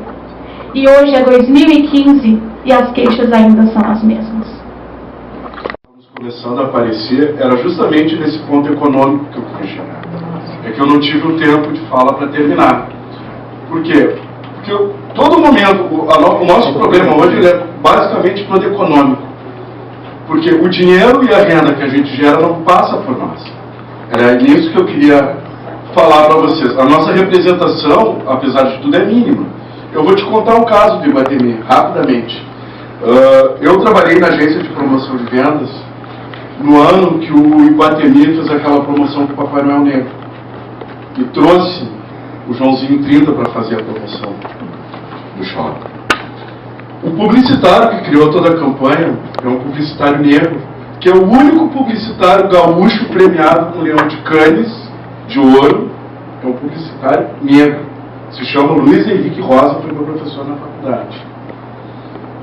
e hoje é 2015, e as queixas ainda são as mesmas. Começando a aparecer, era justamente nesse ponto econômico que eu queria chegar. É que eu não tive o tempo de fala para terminar. Por quê? Porque todo momento, o nosso problema hoje é basicamente todo econômico. Porque o dinheiro e a renda que a gente gera não passa por nós. Era isso que eu queria falar para vocês. A nossa representação, apesar de tudo, é mínima. Eu vou te contar um caso do Iguatemi, rapidamente. Eu trabalhei na agência de promoção de vendas no ano que o Iguatemi fez aquela promoção com o Papai Noel Negro. E trouxe o Joãozinho 30 para fazer a promoção do shopping. O publicitário que criou toda a campanha é um publicitário negro, que é o único publicitário gaúcho premiado com Leão de Cannes, de ouro. É um publicitário negro. Se chama Luiz Henrique Rosa, foi meu professor na faculdade.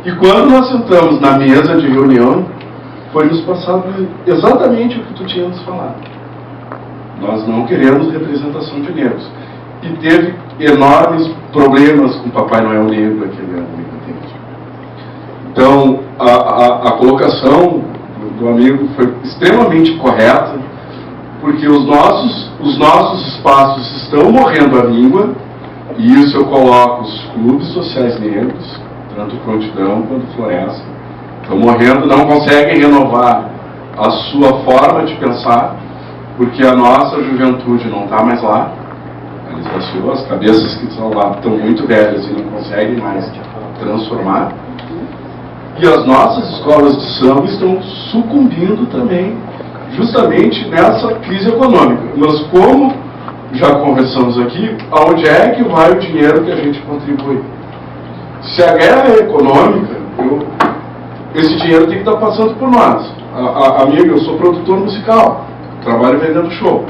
E quando nós sentamos na mesa de reunião, foi nos passado exatamente o que tu tinha nos falado. Nós não queremos representação de negros. E teve enormes problemas com o Papai Noel Negro aquele ano. Então, a colocação do amigo foi extremamente correta. Porque os nossos espaços estão morrendo a língua, e isso eu coloco os clubes sociais negros, tanto Prontidão quanto Floresta, estão morrendo, não conseguem renovar a sua forma de pensar, porque a nossa juventude não está mais lá, as cabeças que estão lá estão muito velhas e não conseguem mais transformar, e as nossas escolas de samba estão sucumbindo também, justamente nessa crise econômica. Mas como já conversamos aqui, aonde é que vai o dinheiro que a gente contribui? Se a guerra é econômica, esse dinheiro tem que estar passando por nós. Amiga, eu sou produtor musical, trabalho vendendo show.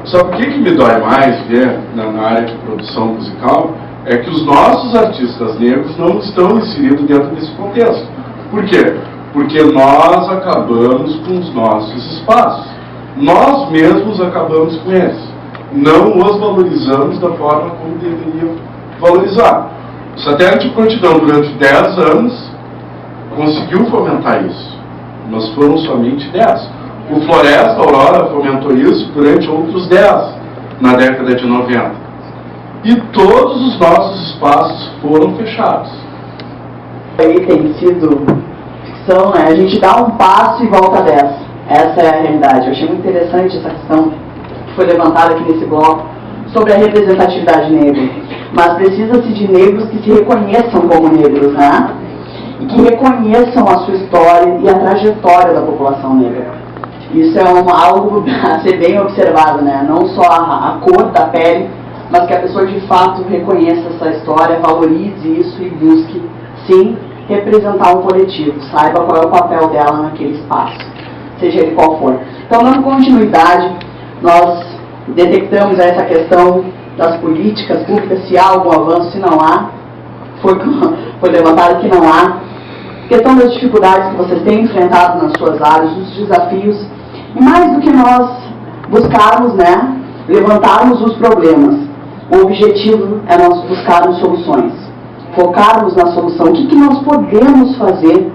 Sabe o que me dói mais ver na área de produção musical? É que os nossos artistas negros não estão inseridos dentro desse contexto. Por quê? Porque nós acabamos com os nossos espaços. Nós mesmos acabamos com eles. Não os valorizamos da forma como deveriam valorizar. O Satélite Prontidão, durante 10 anos, conseguiu fomentar isso. Mas foram somente 10. O Floresta Aurora fomentou isso durante outros 10, na década de 90. E todos os nossos espaços foram fechados. Aí tem sido ficção, né? A gente dá um passo e volta 10. Essa é a realidade. Eu achei muito interessante essa questão que foi levantada aqui nesse bloco sobre a representatividade negra. Mas precisa-se de negros que se reconheçam como negros, né? E que reconheçam a sua história e a trajetória da população negra. Isso é algo a ser bem observado, né? Não só a cor da pele, mas que a pessoa de fato reconheça essa história, valorize isso e busque, sim, representar um coletivo, saiba qual é o papel dela naquele espaço, seja ele qual for. Então, dando continuidade, nós detectamos essa questão das políticas públicas, se há algum avanço, se não há, foi levantado que não há. Questão das dificuldades que vocês têm enfrentado nas suas áreas, os desafios, e mais do que nós buscarmos, né, levantarmos os problemas, o objetivo é nós buscarmos soluções, focarmos na solução. O que nós podemos fazer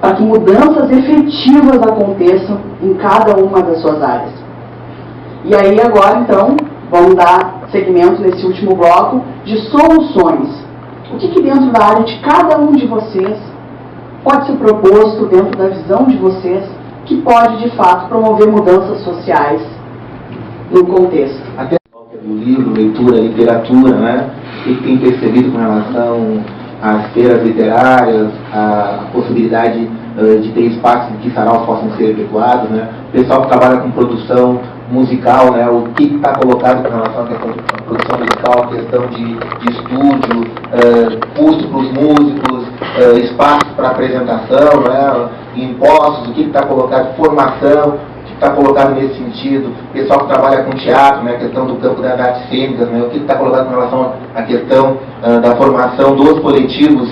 para que mudanças efetivas aconteçam em cada uma das suas áreas? E aí agora, então, vamos dar seguimento nesse último bloco de soluções. O que dentro da área de cada um de vocês pode ser proposto dentro da visão de vocês que pode, de fato, promover mudanças sociais no contexto? Até do livro, leitura, literatura, né? O que tem percebido com relação às feiras literárias, a possibilidade de ter espaços em que saraus possam ser efetuados, né? O pessoal que trabalha com produção musical, né? O que está colocado com relação à questão de produção musical, questão de estúdio, custo para os músicos, espaço para apresentação, né? Impostos, o que está colocado, formação, o que está colocado nesse sentido, pessoal que trabalha com teatro, né? A questão do campo das artes cênicas, né? O que está colocado com relação à questão da formação dos coletivos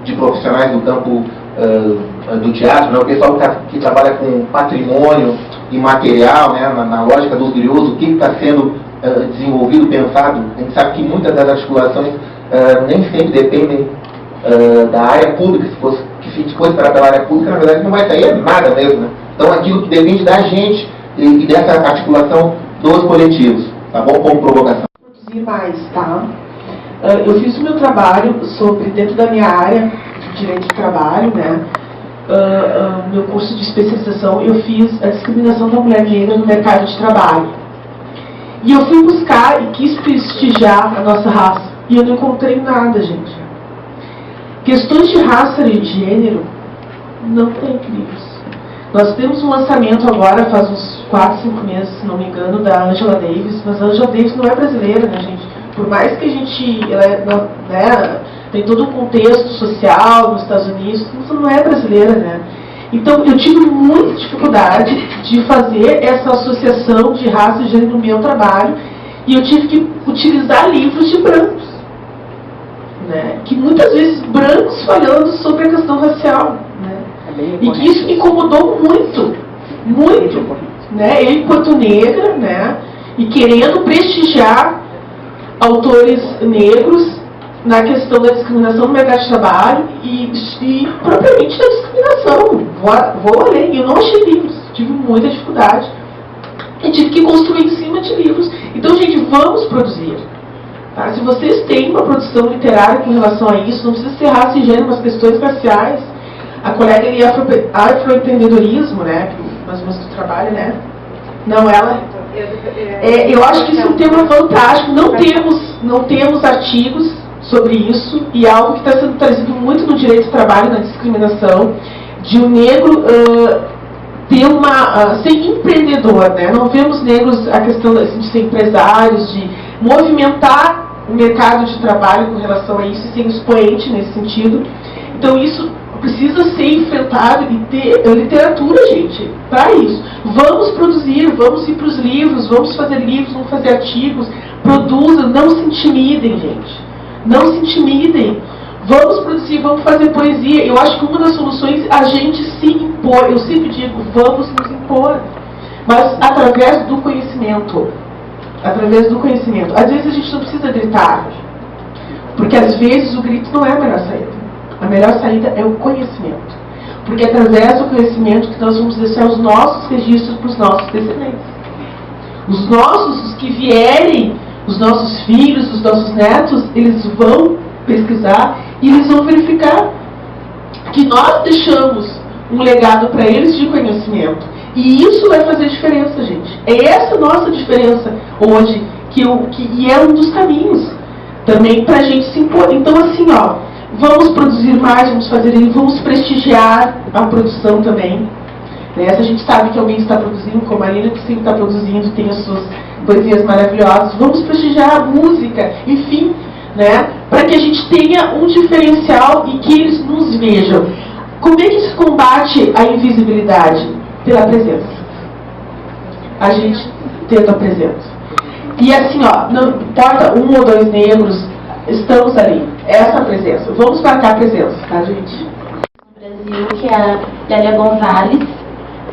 de profissionais do campo do teatro, né? O pessoal que trabalha com patrimônio imaterial, né? Na lógica dos griots, o que está sendo desenvolvido, pensado. A gente sabe que muitas das articulações nem sempre dependem da área pública. Se for esperar pela área pública, na verdade não vai sair nada mesmo, né? Então aquilo que depende da gente e dessa articulação dos coletivos, tá bom? Como provocação. Produzir mais, tá? Eu fiz o meu trabalho sobre, dentro da minha área de direito do trabalho, né? Meu curso de especialização, eu fiz a discriminação da mulher negra no mercado de trabalho. E eu fui buscar e quis prestigiar a nossa raça. E eu não encontrei nada, gente. Questões de raça e de gênero não tem livros. Nós temos um lançamento agora, faz uns 4, 5 meses, se não me engano, da Angela Davis. Mas a Angela Davis não é brasileira, né, gente? Por mais que a gente... né, tem todo um contexto social nos Estados Unidos, mas não é brasileira, né? Então, eu tive muita dificuldade de fazer essa associação de raça e gênero no meu trabalho, e eu tive que utilizar livros de brancos, né? Que muitas vezes brancos falando sobre a questão racial, né? E que isso me incomodou muito, né? Eu, enquanto negra, né? E querendo prestigiar autores negros na questão da discriminação no mercado de trabalho e propriamente da discriminação. Vou além, eu não achei livros. tive muita dificuldade e tive que construir em cima de livros. Então, gente, vamos produzir. Tá? Se vocês têm uma produção literária com relação a isso, não precisa ser raça e gênero, mas questões raciais. A colega ali, afroempreendedorismo, né, que mais ou menos tu trabalha, né? Não, ela... eu acho que isso é um tema fantástico. Não temos artigos sobre isso, e é algo que está sendo trazido muito no direito do trabalho, na discriminação, de um negro ser empreendedor, né? Não vemos negros a questão de ser empresários, de movimentar o mercado de trabalho com relação a isso e ser expoente nesse sentido. Então isso precisa ser enfrentado e ter literatura, gente, para isso. Vamos produzir, vamos ir para os livros, vamos fazer artigos, produzam, não se intimidem, gente. Não se intimidem. Vamos produzir, vamos fazer poesia. Eu acho que uma das soluções é a gente se impor. Eu sempre digo, vamos nos impor. Mas através do conhecimento. Através do conhecimento. Às vezes a gente não precisa gritar. Porque às vezes o grito não é a melhor saída. A melhor saída é o conhecimento. Porque é através do conhecimento que nós vamos deixar os nossos registros para os nossos descendentes. Os nossos, os que vierem, os nossos filhos, os nossos netos, eles vão pesquisar e eles vão verificar que nós deixamos um legado para eles de conhecimento. E isso vai fazer diferença, gente. É essa a nossa diferença hoje, e é um dos caminhos também para a gente se impor. Então, assim, ó, vamos produzir mais, vamos fazer isso, vamos prestigiar a produção também. Se a gente sabe que alguém está produzindo, como a Lina, que sempre está produzindo, tem as suas poesias maravilhosas, vamos prestigiar a música, enfim, né, para que a gente tenha um diferencial e que eles nos vejam. Como é que se combate a invisibilidade? Pela presença. A gente tendo a presença. E assim, ó, não importa um ou dois negros, estamos ali. Essa presença. Vamos marcar a presença, tá, gente? No Brasil, que é a Lélia Gonzalez.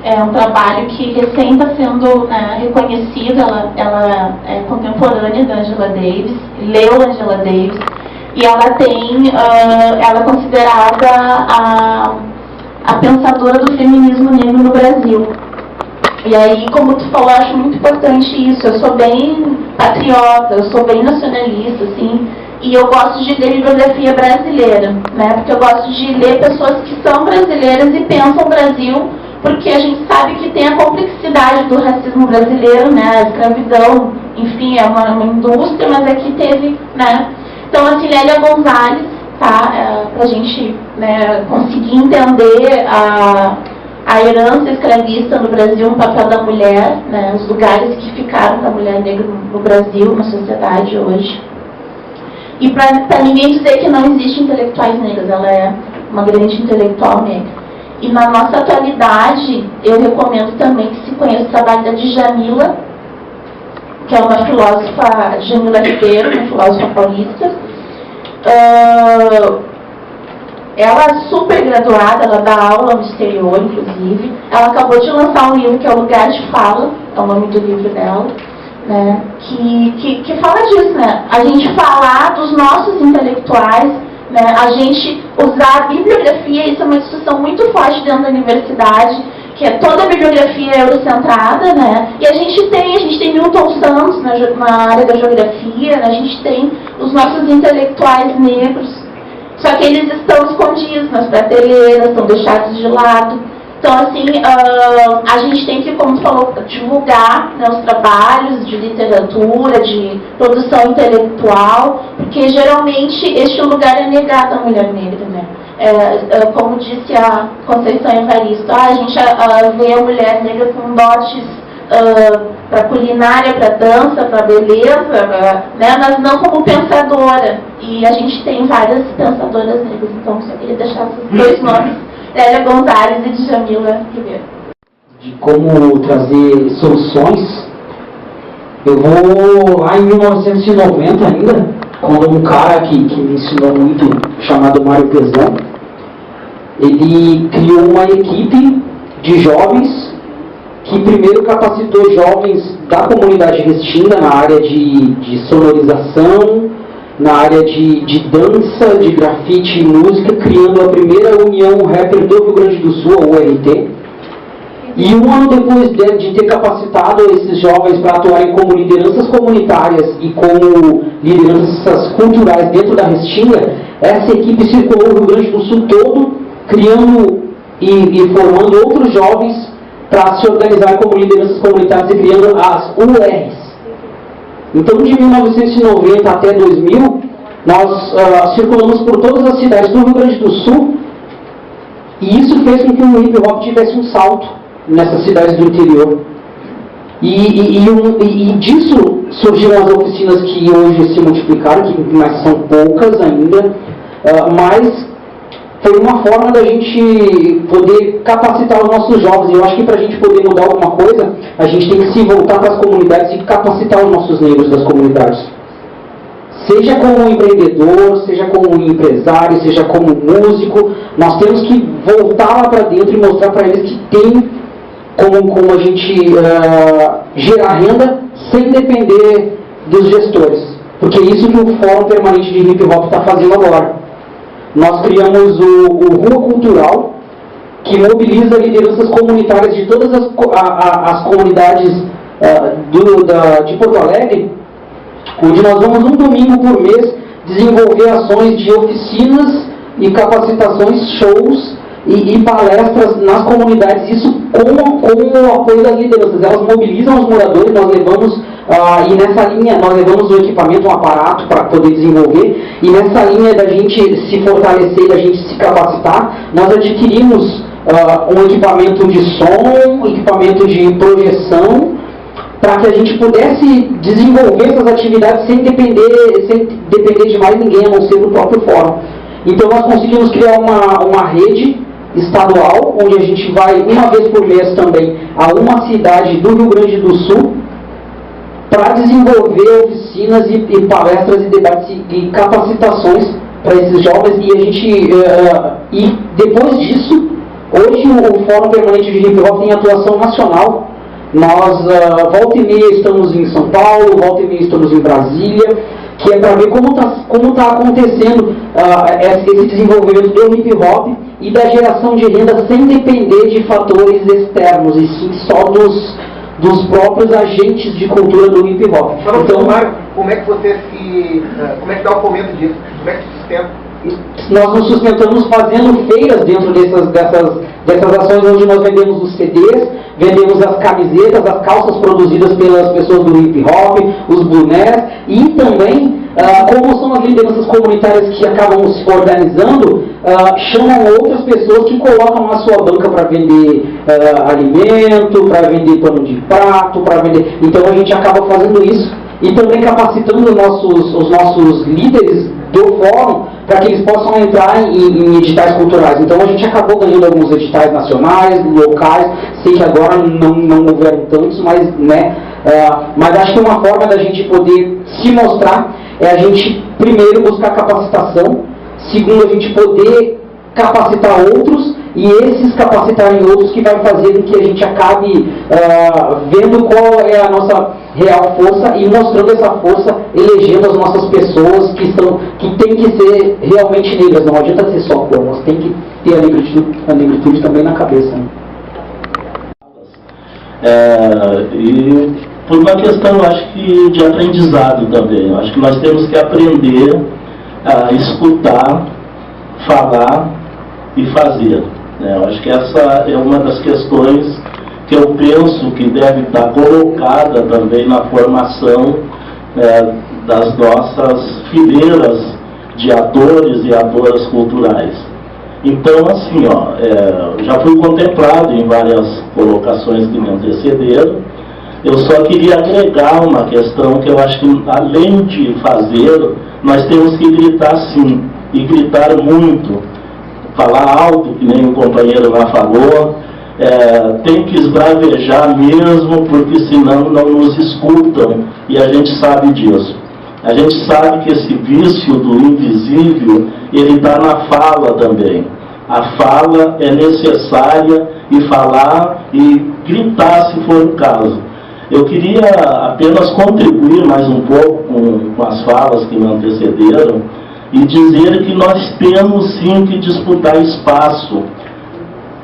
É um trabalho que recém está sendo reconhecido. Ela é contemporânea da Angela Davis, leu Angela Davis, e ela ela é considerada a pensadora do feminismo negro no Brasil. E aí, como tu falou, eu acho muito importante isso. Eu sou bem patriota, eu sou bem nacionalista, assim, e eu gosto de ler bibliografia brasileira, né? Porque eu gosto de ler pessoas que são brasileiras e pensam o Brasil, porque a gente sabe que tem a complexidade do racismo brasileiro, né? A escravidão, enfim, é uma indústria, mas aqui teve, né? Então, assim, Lélia Gonzalez, tá? Pra gente, né, conseguir entender a herança escravista no Brasil, o papel da mulher, né? Os lugares que ficaram da mulher negra no Brasil, na sociedade hoje. E para ninguém dizer que não existem intelectuais negras, ela é uma grande intelectual negra. E na nossa atualidade, eu recomendo também que se conheça o trabalho da Djamila, que é uma filósofa, Djamila Ribeiro, uma filósofa paulista. Ela é super graduada, ela dá aula no exterior, inclusive. Ela acabou de lançar um livro que é O Lugar de Fala, é o nome do livro dela, né? Que fala disso, né? A gente falar dos nossos intelectuais, né? A gente usar a bibliografia, isso é uma discussão muito forte dentro da universidade, que é toda a bibliografia eurocentrada, né? E a gente tem Milton Santos na área da geografia, né? A gente tem os nossos intelectuais negros, só que eles estão escondidos nas prateleiras, estão deixados de lado. Então, assim, a gente tem que, como tu falou, divulgar, né, os trabalhos de literatura, de produção intelectual, porque geralmente este lugar é negado à mulher negra, né? Como disse a Conceição Evaristo, a gente vê a mulher negra com dotes para culinária, para dança, para beleza, né, mas não como pensadora. E a gente tem várias pensadoras negras, então só queria deixar esses dois nomes, Lélia Gonzalez e Djamila Ribeiro. De como trazer soluções, eu vou lá em 1990 ainda, quando um cara que me ensinou muito, chamado Mário Pezão, ele criou uma equipe de jovens que primeiro capacitou jovens da comunidade restinga na área de sonorização, na área de dança, de grafite e música, criando a primeira União Rapper do Rio Grande do Sul, a URT. E um ano depois de ter capacitado esses jovens para atuarem como lideranças comunitárias e como lideranças culturais dentro da Restinga, essa equipe circulou o Rio Grande do Sul todo, criando e formando outros jovens para se organizar como lideranças comunitárias e criando as URs. Então, de 1990 até 2000, nós circulamos por todas as cidades do Rio Grande do Sul, e isso fez com que o hip hop tivesse um salto nessas cidades do interior. E disso surgiram as oficinas que hoje se multiplicaram, mas são poucas ainda, mas foi uma forma da gente poder capacitar os nossos jovens. E eu acho que para a gente poder mudar alguma coisa, a gente tem que se voltar para as comunidades e capacitar os nossos negros das comunidades. Seja como empreendedor, seja como empresário, seja como músico, nós temos que voltar lá para dentro e mostrar para eles que tem como a gente gerar renda sem depender dos gestores. Porque é isso que o Fórum Permanente de Hip Hop está fazendo agora. Nós criamos o Rua Cultural, que mobiliza lideranças comunitárias de todas as comunidades de Porto Alegre, onde nós vamos um domingo por mês desenvolver ações de oficinas e capacitações, shows e palestras nas comunidades, isso com o apoio das lideranças. Elas mobilizam os moradores, nós levamos, e nessa linha, nós levamos o equipamento, um aparato para poder desenvolver, e nessa linha da gente se fortalecer, da gente se capacitar, nós adquirimos um equipamento de som, equipamento de projeção, para que a gente pudesse desenvolver essas atividades sem depender de mais ninguém, a não ser do próprio fórum. Então nós conseguimos criar uma rede estadual, onde a gente vai uma vez por mês também a uma cidade do Rio Grande do Sul, para desenvolver oficinas e palestras e debates e capacitações para esses jovens. E a gente e depois disso, hoje o Fórum Permanente de Hip Hop tem atuação nacional. Nós, volta e meia, estamos em São Paulo, volta e meia estamos em Brasília, que é para ver como tá acontecendo esse desenvolvimento do hip hop e da geração de renda sem depender de fatores externos, e sim só dos próprios agentes de cultura do hip hop. Então, como é que você como é que dá o fomento disso? Como é que se sustenta? Nós nos sustentamos fazendo feiras dentro dessas ações, onde nós vendemos os CDs, vendemos as camisetas, as calças produzidas pelas pessoas do hip hop, os bonés, e também, como são as lideranças comunitárias que acabam se organizando, chamam outras pessoas que colocam a sua banca para vender alimento, para vender pano de prato, para vender. Então a gente acaba fazendo isso e também capacitando os nossos líderes do fórum para que eles possam entrar em editais culturais. Então a gente acabou ganhando alguns editais nacionais, locais, sei que agora não houveram tantos, mas, mas acho que uma forma da gente poder se mostrar é a gente primeiro buscar capacitação, segundo a gente poder capacitar outros, e esses capacitarem outros, que vai fazer com que a gente acabe vendo qual é a nossa real força e mostrando essa força, elegendo as nossas pessoas que tem que ser realmente negras. Não adianta ser só cor, nós tem que ter a negritude também na cabeça. Né? E por uma questão, eu acho que de aprendizado também. Eu acho que nós temos que aprender a escutar, falar e fazer. Eu acho que essa é uma das questões que eu penso que deve estar colocada também na formação das nossas fileiras de atores e atoras culturais. Então, assim, já fui contemplado em várias colocações que me antecederam. Eu só queria agregar uma questão que eu acho que, além de fazer, nós temos que gritar sim, e gritar muito, falar alto, que nem o companheiro lá falou, tem que esbravejar mesmo, porque senão não nos escutam, e a gente sabe disso. A gente sabe que esse vício do invisível, ele está na fala também. A fala é necessária, e falar e gritar se for o caso. Eu queria apenas contribuir mais um pouco com as falas que me antecederam e dizer que nós temos sim que disputar espaço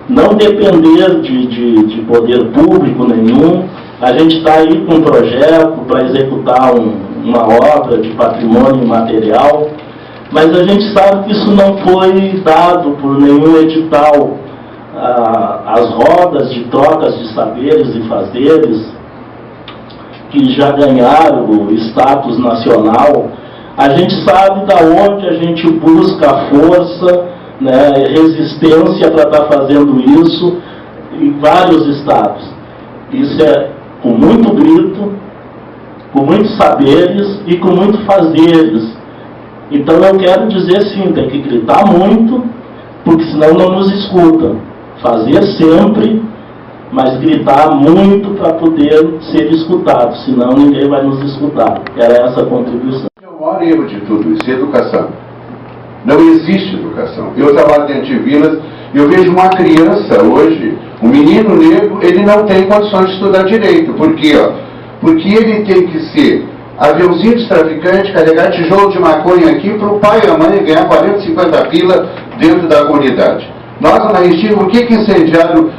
não depender de poder público nenhum. A gente está aí com um projeto para executar uma obra de patrimônio imaterial, mas a gente sabe que isso não foi dado por nenhum edital. As rodas de trocas de saberes e fazeres, que já ganharam o status nacional, a gente sabe da onde a gente busca a força, né, resistência para estar fazendo isso em vários estados. Isso é com muito grito, com muitos saberes e com muitos fazeres. Então eu quero dizer sim, tem que gritar muito, porque senão não nos escutam. Fazer sempre, mas gritar muito para poder ser escutado, senão ninguém vai nos escutar. Era essa a contribuição. O maior erro de tudo isso é educação. Não existe educação. Eu trabalho dentro de vilas e eu vejo uma criança hoje, um menino negro, ele não tem condições de estudar direito. Por quê? Porque ele tem que ser aviãozinho de traficante, carregar tijolo de maconha aqui para o pai e a mãe ganhar 40, 50 pila dentro da comunidade. Nós, na Restinga, por que incendiaram,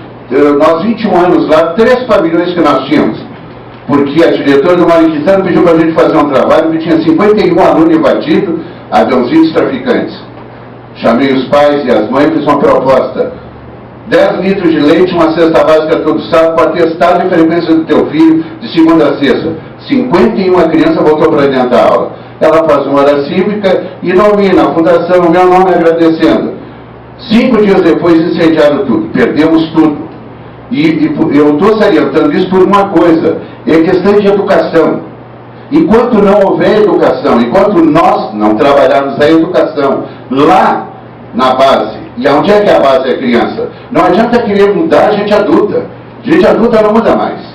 nós 21 anos lá, 3 pavilhões que nós tínhamos? Porque a diretora do Mariquitano pediu para a gente fazer um trabalho que tinha 51 alunos invadidos, aviãozinhos traficantes. Chamei os pais e as mães e fiz uma proposta. 10 litros de leite, uma cesta básica todo sábado, para testar a frequência do teu filho de segunda a sexta. 51 crianças voltou para dentro da aula. Ela faz uma hora cívica e nomina a fundação, meu nome agradecendo. 5 dias depois incendiaram tudo, perdemos tudo. E eu estou salientando isso por uma coisa, é questão de educação. Enquanto não houver educação, enquanto nós não trabalharmos a educação lá na base, e onde é que a base é a criança? Não adianta querer mudar a gente adulta. Gente adulta não muda mais.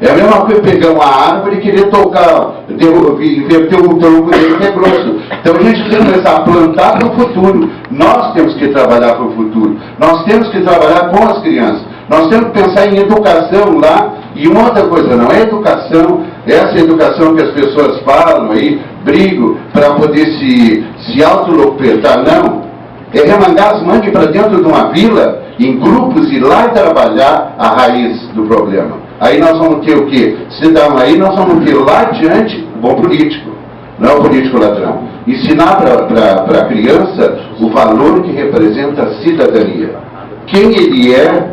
É a mesma coisa pegar uma árvore e querer tocar, inverter o tronco dele que é grosso. Então a gente tem que começar a plantar para o futuro. Nós temos que trabalhar para o futuro. Nós temos que trabalhar com as crianças. Nós temos que pensar em educação lá. E uma outra coisa, não é educação, essa educação que as pessoas falam aí, brigam para poder se autolopetar, não. É remangar as mangas para dentro de uma vila, em grupos, e ir lá e trabalhar a raiz do problema. Aí nós vamos ter o quê? Aí nós vamos ter lá adiante o bom político, não é o político ladrão. Ensinar para a criança o valor que representa a cidadania. Quem ele é,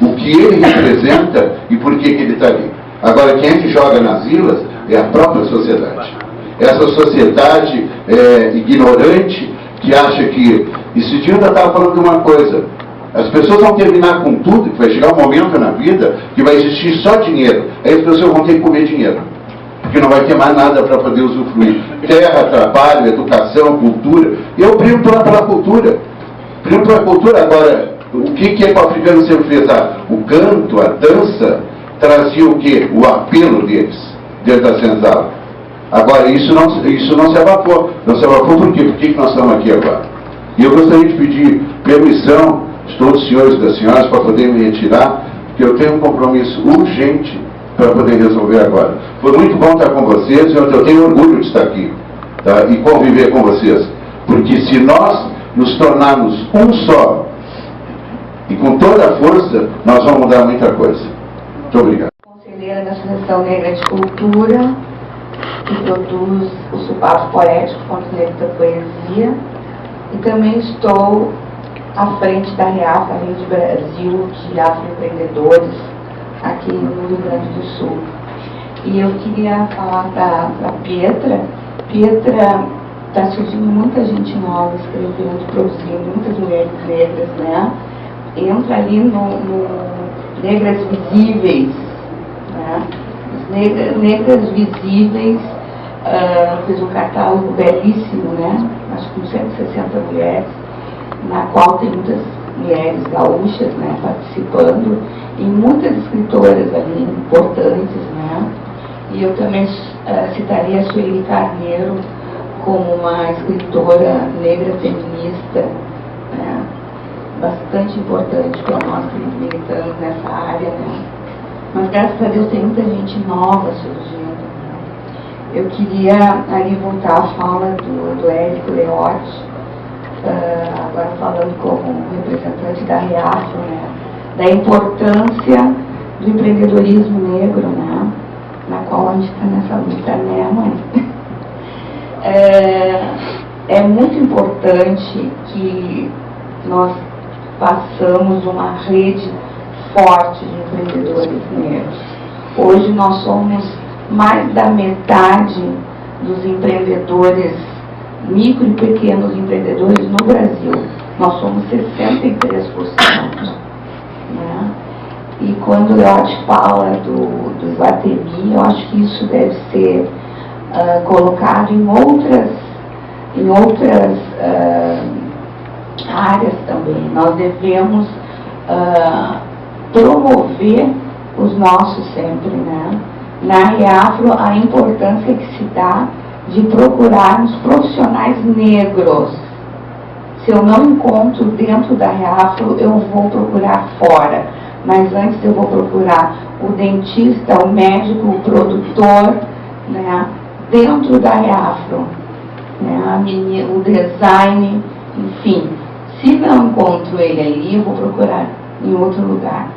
o que ele representa e por que ele está ali. Agora, quem é que joga nas vilas é a própria sociedade. Essa sociedade ignorante que acha que... Esse dia eu ainda estava falando de uma coisa. As pessoas vão terminar com tudo, que vai chegar um momento na vida que vai existir só dinheiro. Aí as pessoas vão ter que comer dinheiro. Porque não vai ter mais nada para poder usufruir. Terra, trabalho, educação, cultura. Eu primo pela cultura. Primo pela cultura. Agora, o que é que o africano sempre fez? O canto, a dança, trazia o quê? O apelo deles, dentro da senzala. Agora, isso não se evapou. Não se evapou por quê? Por que nós estamos aqui agora? E eu gostaria de pedir permissão de todos os senhores e das senhoras para poder me retirar, porque eu tenho um compromisso urgente para poder resolver agora. Foi muito bom estar com vocês, eu tenho orgulho de estar aqui, tá? E conviver com vocês. Porque se nós nos tornarmos um só, e com toda a força, nós vamos mudar muita coisa. Muito obrigado. Conselheira da Associação Negra de Cultura, que produz o Supapo Poético, Fonte Negra da Poesia, e também estou à frente da REAF, a Rede Brasil de Afroempreendedores, aqui no Rio Grande do Sul. E eu queria falar para a Pietra. Pietra, está surgindo muita gente nova escrevendo, produzindo, muitas mulheres negras, né? Entra ali no Negras Visíveis, né? Negras Visíveis, fez um catálogo belíssimo, né? Acho que com 160 mulheres, na qual tem muitas mulheres gaúchas, né, participando, e muitas escritoras ali importantes, né? E eu também citaria a Sueli Carneiro como uma escritora negra feminista, né, bastante importante para nós que militamos nessa área, né? Mas graças a Deus tem muita gente nova surgindo. Eu queria ali voltar à fala do Érico Leotti, agora falando como representante da REAF, né? da importância do empreendedorismo negro, né? Na qual a gente está nessa luta, né, mãe? É muito importante que nós façamos uma rede forte de empreendedores negros. Hoje nós somos mais da metade dos empreendedores, micro e pequenos empreendedores no Brasil. Nós somos 63%. Né? E quando o Leote fala do Iguatemi, eu acho que isso deve ser colocado em outras áreas também. Nós devemos promover os nossos sempre, né? Na Reafro, a importância que se dá de procurarmos profissionais negros. Se eu não encontro dentro da Reafro, eu vou procurar fora. Mas antes eu vou procurar o dentista, o médico, o produtor, né? Dentro da Reafro, né? O design, enfim. Se não encontro ele ali, eu vou procurar em outro lugar.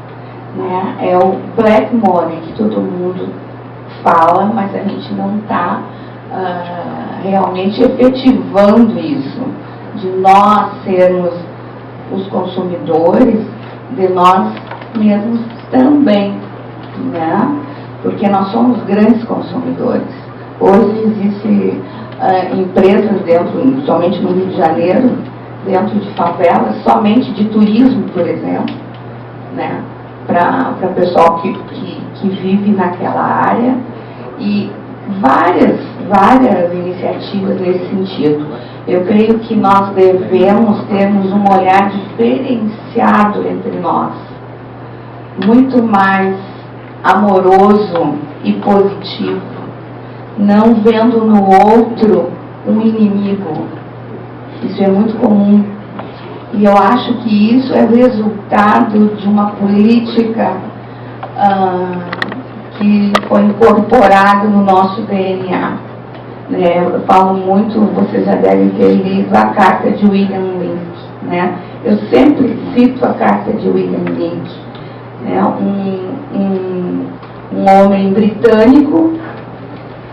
Né? É o black money que todo mundo fala, mas a gente não está realmente efetivando isso, de nós sermos os consumidores, de nós mesmos também, né? Porque nós somos grandes consumidores. Hoje existem empresas dentro, somente no Rio de Janeiro, dentro de favelas, somente de turismo, por exemplo, né? Para o pessoal que vive naquela área, e várias iniciativas nesse sentido. Eu creio que nós devemos termos um olhar diferenciado entre nós, muito mais amoroso e positivo, não vendo no outro um inimigo. Isso é muito comum. E eu acho que isso é resultado de uma política que foi incorporada no nosso DNA. Né? Eu falo muito, vocês já devem ter lido a carta de William Link. Né? Eu sempre cito a carta de William Link. Né? Um homem britânico,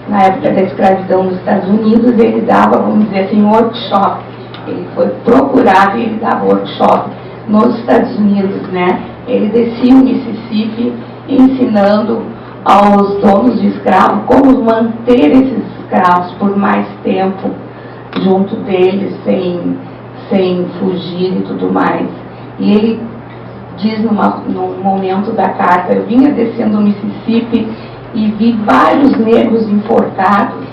na época da escravidão nos Estados Unidos, ele dava, vamos dizer assim, um workshop. Ele foi procurado e ele dava workshop nos Estados Unidos, né? Ele descia o Mississippi ensinando aos donos de escravos como manter esses escravos por mais tempo junto deles, sem fugir e tudo mais. E ele diz num momento da carta: eu vinha descendo o Mississippi e vi vários negros enforcados,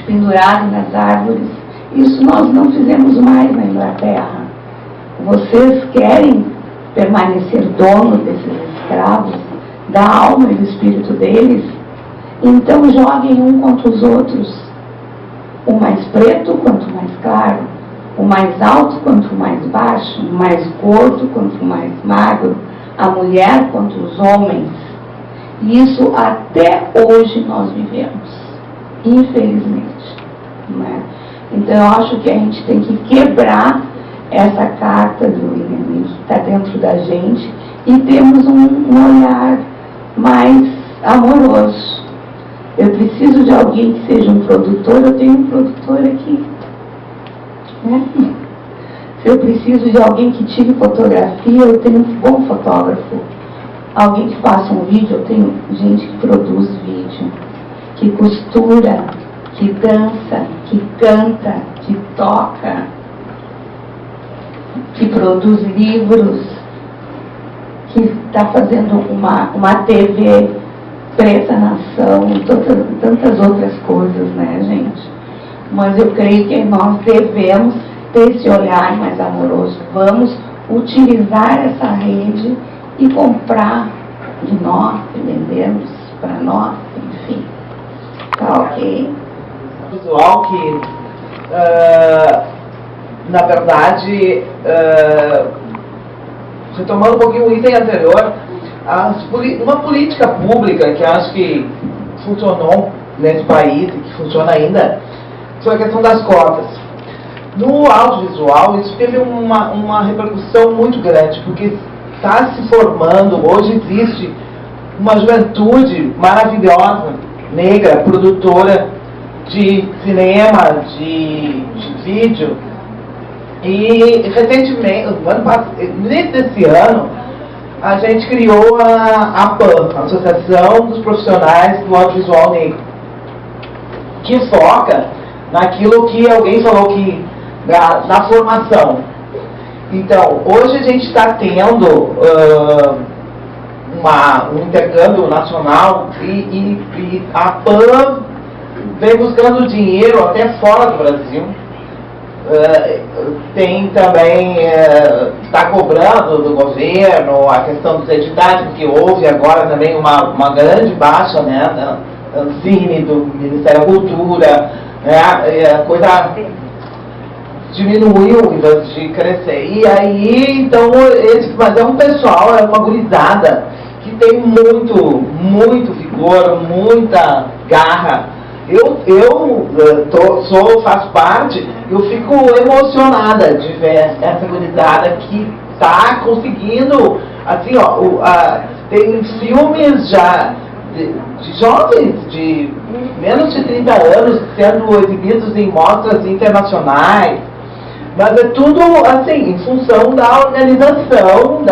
pendurados nas árvores. Isso nós não fizemos mais na Inglaterra. Vocês querem permanecer donos desses escravos, da alma e do espírito deles? Então joguem um contra os outros. O mais preto quanto o mais claro, o mais alto quanto o mais baixo, o mais gordo quanto o mais magro, a mulher quanto os homens. E isso até hoje nós vivemos, infelizmente. Não é? Então eu acho que a gente tem que quebrar essa carta do William Link que está dentro da gente e termos um olhar mais amoroso. Eu preciso de alguém que seja um produtor, eu tenho um produtor aqui. Né? Se eu preciso de alguém que tire fotografia, eu tenho um bom fotógrafo. Alguém que faça um vídeo, eu tenho gente que produz vídeo, que costura, que dança, que canta, que toca, que produz livros, que está fazendo uma TV Preta Nação, tantas outras coisas, né, gente? Mas eu creio que nós devemos ter esse olhar mais amoroso. Vamos utilizar essa rede e comprar de nós, e vendermos para nós, enfim. Tá ok? Visual que, na verdade, retomando um pouquinho o item anterior, uma política pública que acho que funcionou nesse país e que funciona ainda, foi a questão das cotas. No audiovisual, isso teve uma repercussão muito grande, porque está se formando, hoje existe uma juventude maravilhosa, negra, produtora de cinema, de vídeo. E recentemente, no início desse ano, a gente criou a APAN, a Associação dos Profissionais do Audiovisual Negro, que foca naquilo que alguém falou que na formação. Então, hoje a gente está tendo um intercâmbio nacional e a APAN vem buscando dinheiro até fora do Brasil. Tem também, está cobrando do governo a questão dos editais, porque houve agora também uma grande baixa, né, da Ancine, do Ministério da Cultura, né, a coisa diminuiu em vez de crescer. E aí, então, mas é um pessoal, é uma gurizada que tem muito vigor, muita garra. Faço parte, eu fico emocionada de ver essa gurizada que está conseguindo, assim, ó, tem filmes já de jovens de menos de 30 anos sendo exibidos em mostras internacionais, mas é tudo, assim, em função da organização,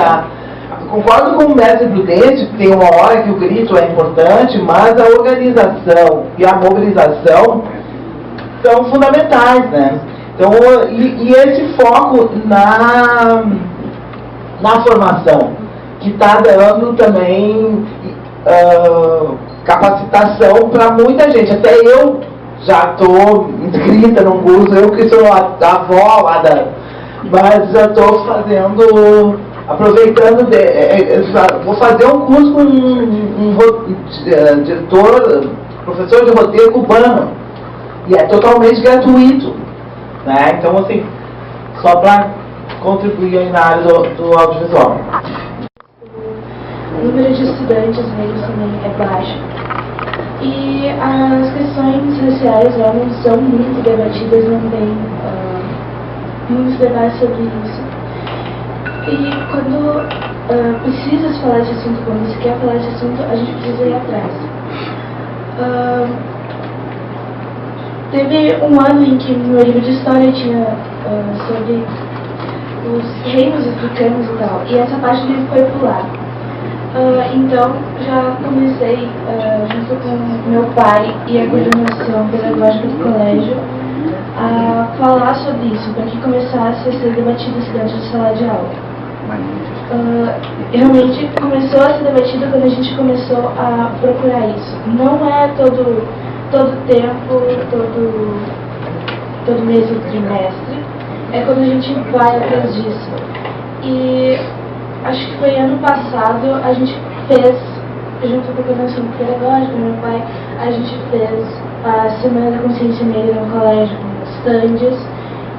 concordo com o mestre Prudente, que tem uma hora que o grito é importante, mas a organização e a mobilização são fundamentais, né? Então, e esse foco na formação, que está dando também capacitação para muita gente. Até eu já estou inscrita num curso, eu que sou a avó lá mas já estou fazendo... aproveitando, vou fazer um curso com um diretor, professor de roteiro cubano, e é totalmente gratuito, né? Então, assim, só para contribuir aí na área do audiovisual. O número de estudantes negros também é baixo, e as questões raciais não são muito debatidas, não tem muitos debates sobre isso. E quando precisa se falar desse assunto, quando se quer falar desse assunto, a gente precisa ir atrás. Teve um ano em que no meu livro de história tinha sobre os reinos africanos e tal, e essa parte do livro foi pular. Então, já comecei, junto com meu pai e a coordenação pedagógica do colégio, a falar sobre isso, para que começasse a ser debatido dentro da sala de aula. Realmente começou a ser debatido quando a gente começou a procurar isso. Não é todo tempo, todo mês ou trimestre, é quando a gente vai atrás disso. E acho que foi ano passado, a gente fez, junto com a coordenação pedagógica, meu pai, a gente fez a Semana da Consciência Negra no colégio, com stands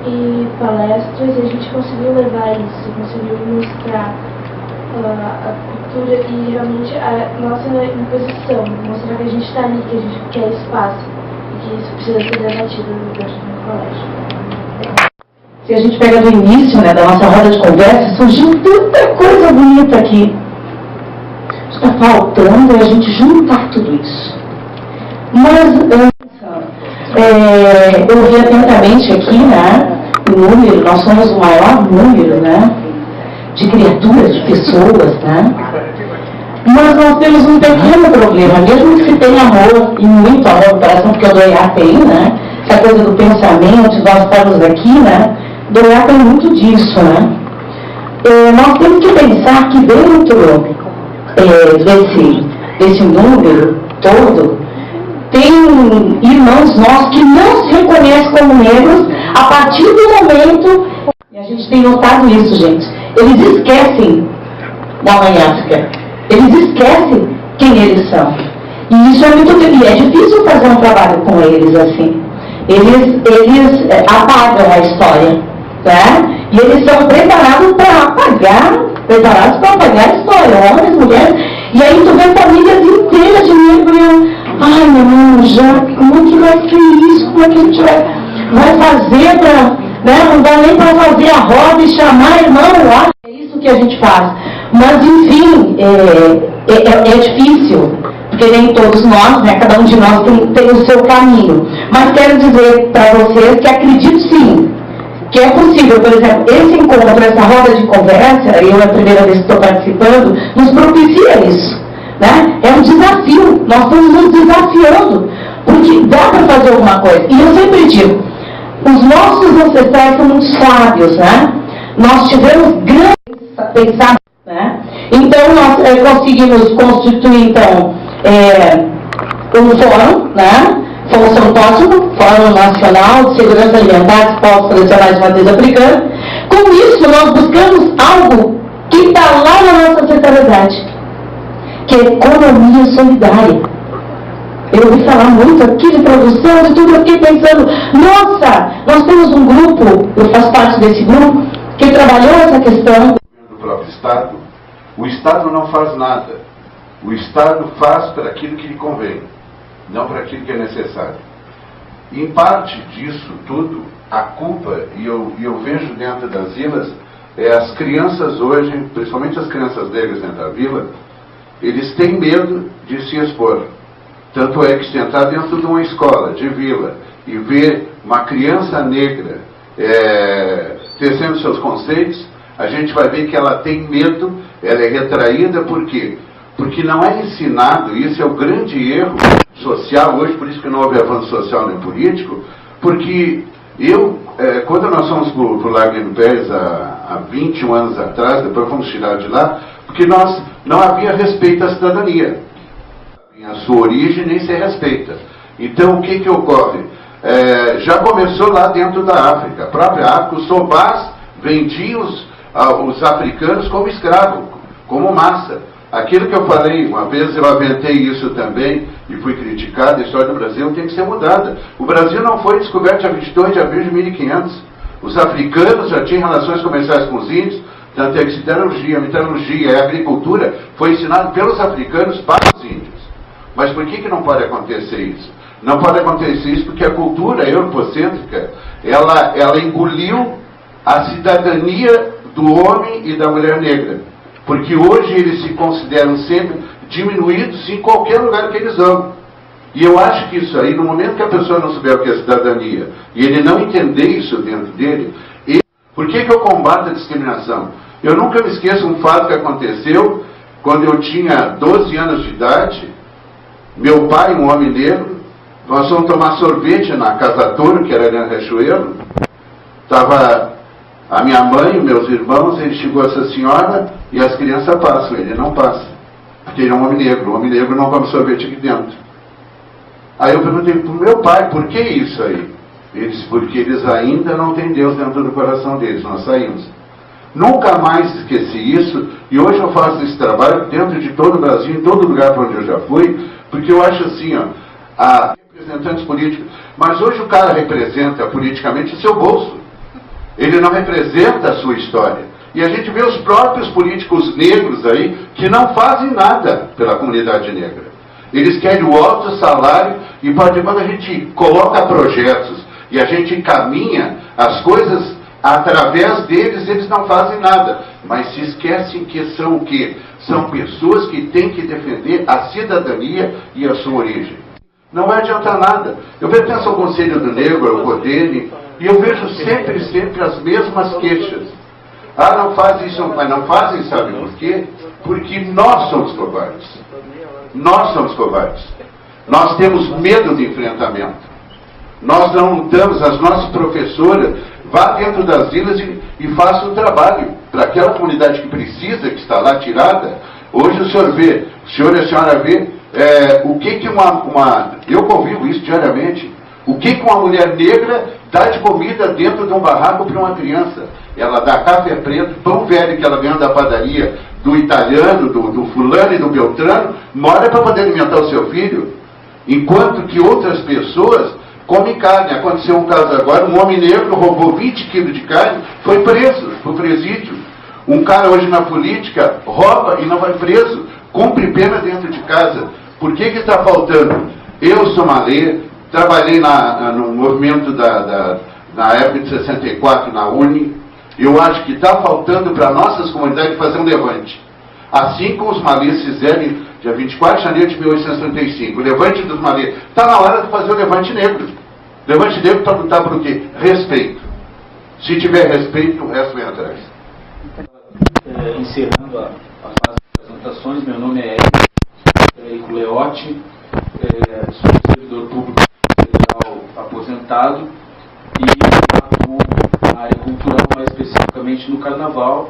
e palestras, e a gente conseguiu levar isso, conseguiu mostrar a cultura e realmente a nossa imposição, mostrar que a gente está ali, que a gente quer espaço e que isso precisa ser debatido no colégio. Se a gente pega do início, né, da nossa roda de conversa, surgiu tanta coisa bonita aqui. Está faltando a gente juntar tudo isso. Mas eu vi atentamente aqui, né, o número, nós somos o maior número, né, de criaturas, de pessoas, né, mas nós temos um pequeno problema, mesmo que se tenha amor, e muito amor no coração, porque o Doiá tem, né, essa coisa do pensamento, nós estamos aqui, né, Doiá tem muito disso, né. Nós temos que pensar que dentro desse número todo, tem irmãos nossos que não se reconhecem como negros a partir do momento, e a gente tem notado isso, gente, eles esquecem da Mãe África, eles esquecem quem eles são. E isso é muito difícil fazer um trabalho com eles assim. Eles apagam a história, né? E eles são preparados para apagar a história, homens, mulheres, e aí tu vê famílias inteiras de negros. Ai, meu irmão, já, como é que vai ser isso? Como é que a gente vai fazer para, né? Não dá nem para fazer a roda e chamar irmão lá. É isso que a gente faz. Mas, enfim, é difícil, porque nem todos nós, né, cada um de nós tem o seu caminho. Mas quero dizer para vocês que acredito sim, que é possível. Por exemplo, esse encontro, essa roda de conversa, eu é a primeira vez que estou participando, nos propicia isso, né? É um desafio, nós estamos nos desafiando, porque dá para fazer alguma coisa. E eu sempre digo, os nossos ancestrais são muito sábios, né? Nós tivemos grandes pensamentos, né? Então nós conseguimos constituir então um fórum, né? Fórum Tóxico, Fórum Nacional de Segurança Alimentar de Povos Tradicionais de Matriz Africana. Com isso nós buscamos algo que está lá na nossa ancestralidade, que é economia solidária. Eu ouvi falar muito aqui de produção, de tudo, eu fiquei pensando, nossa, nós temos um grupo, eu faço parte desse grupo, que trabalhou essa questão. Do próprio Estado, o Estado não faz nada. O Estado faz para aquilo que lhe convém, não para aquilo que é necessário. E, em parte disso tudo, a culpa, e eu vejo dentro das vilas, as crianças hoje, principalmente as crianças negras dentro da vila, eles têm medo de se expor. Tanto é que se entrar dentro de uma escola de vila e ver uma criança negra tecendo seus conceitos, a gente vai ver que ela tem medo, ela é retraída, por quê? Porque não é ensinado, e isso é o grande erro social hoje, por isso que não houve avanço social nem político, porque quando nós fomos para o Larguino Pérez há 21 anos atrás, depois fomos tirar de lá, porque nós não havia respeito à cidadania. A sua origem nem se respeita. Então o que ocorre? Já começou lá dentro da África. A própria África, os sobás vendiam os africanos como escravos, como massa. Aquilo que eu falei, uma vez eu aventei isso também e fui criticado, a história do Brasil tem que ser mudada. O Brasil não foi descoberto dia 22 de abril de 1500. Os africanos já tinham relações comerciais com os índios, tanto é que a metalurgia e a agricultura foi ensinado pelos africanos para os índios. Mas por que não pode acontecer isso? Não pode acontecer isso porque a cultura europocêntrica, ela engoliu a cidadania do homem e da mulher negra. Porque hoje eles se consideram sempre diminuídos em qualquer lugar que eles vão. E eu acho que isso aí, no momento que a pessoa não souber o que é cidadania, e ele não entender isso dentro dele, por que eu combato a discriminação? Eu nunca me esqueço um fato que aconteceu quando eu tinha 12 anos de idade. Meu pai, um homem negro, nós fomos tomar sorvete na Casa Toro, que era ali na Riachuelo. Estava a minha mãe e meus irmãos, ele chegou essa senhora e as crianças passam, ele não passa. Porque ele é um homem negro, o homem negro não come sorvete aqui dentro. Aí eu perguntei para o meu pai, por que isso aí? Ele disse, porque eles ainda não têm Deus dentro do coração deles, nós saímos. Nunca mais esqueci isso, e hoje eu faço esse trabalho dentro de todo o Brasil, em todo lugar para onde eu já fui, porque eu acho assim, a representantes políticos, mas hoje o cara representa politicamente o seu bolso. Ele não representa a sua história. E a gente vê os próprios políticos negros aí, que não fazem nada pela comunidade negra. Eles querem o alto salário, e quando a gente coloca projetos, e a gente encaminha as coisas através deles, eles não fazem nada. Mas se esquecem que são o quê? São pessoas que têm que defender a cidadania e a sua origem. Não vai adiantar nada. Eu pertenço ao Conselho do Negro, ao CODENE, e eu vejo sempre as mesmas queixas. Ah, não faz isso, mas não fazem, sabe por quê? Porque nós somos covardes. Nós somos covardes. Nós temos medo de enfrentamento. Nós não lutamos, as nossas professoras, vá dentro das vilas e faça um trabalho para aquela comunidade que precisa, que está lá tirada. Hoje o senhor vê, o senhor e a senhora vê, o que eu convivo isso diariamente, o que uma mulher negra dá de comida dentro de um barraco para uma criança. Ela dá café preto, pão velho que ela ganha da padaria, do italiano, do fulano e do beltrano, mora para poder alimentar o seu filho. Enquanto que outras pessoas comem carne. Aconteceu um caso agora, um homem negro roubou 20 quilos de carne, foi preso, foi presídio. Um cara hoje na política rouba e não vai preso, cumpre pena dentro de casa. Por que está faltando? Eu sou malê, trabalhei no movimento na época de 64 na UNE. Eu acho que está faltando para nossas comunidades fazer um levante. Assim como os malês fizeram dia 24 de janeiro de 1835, o levante dos malês. Está na hora de fazer o levante negro. O levante negro está lutando por quê? Respeito. Se tiver respeito, o resto vem atrás. Encerrando a fase de apresentações, meu nome é Érico Leotti, sou servidor público federal aposentado e atuo na área cultural, mais especificamente no carnaval,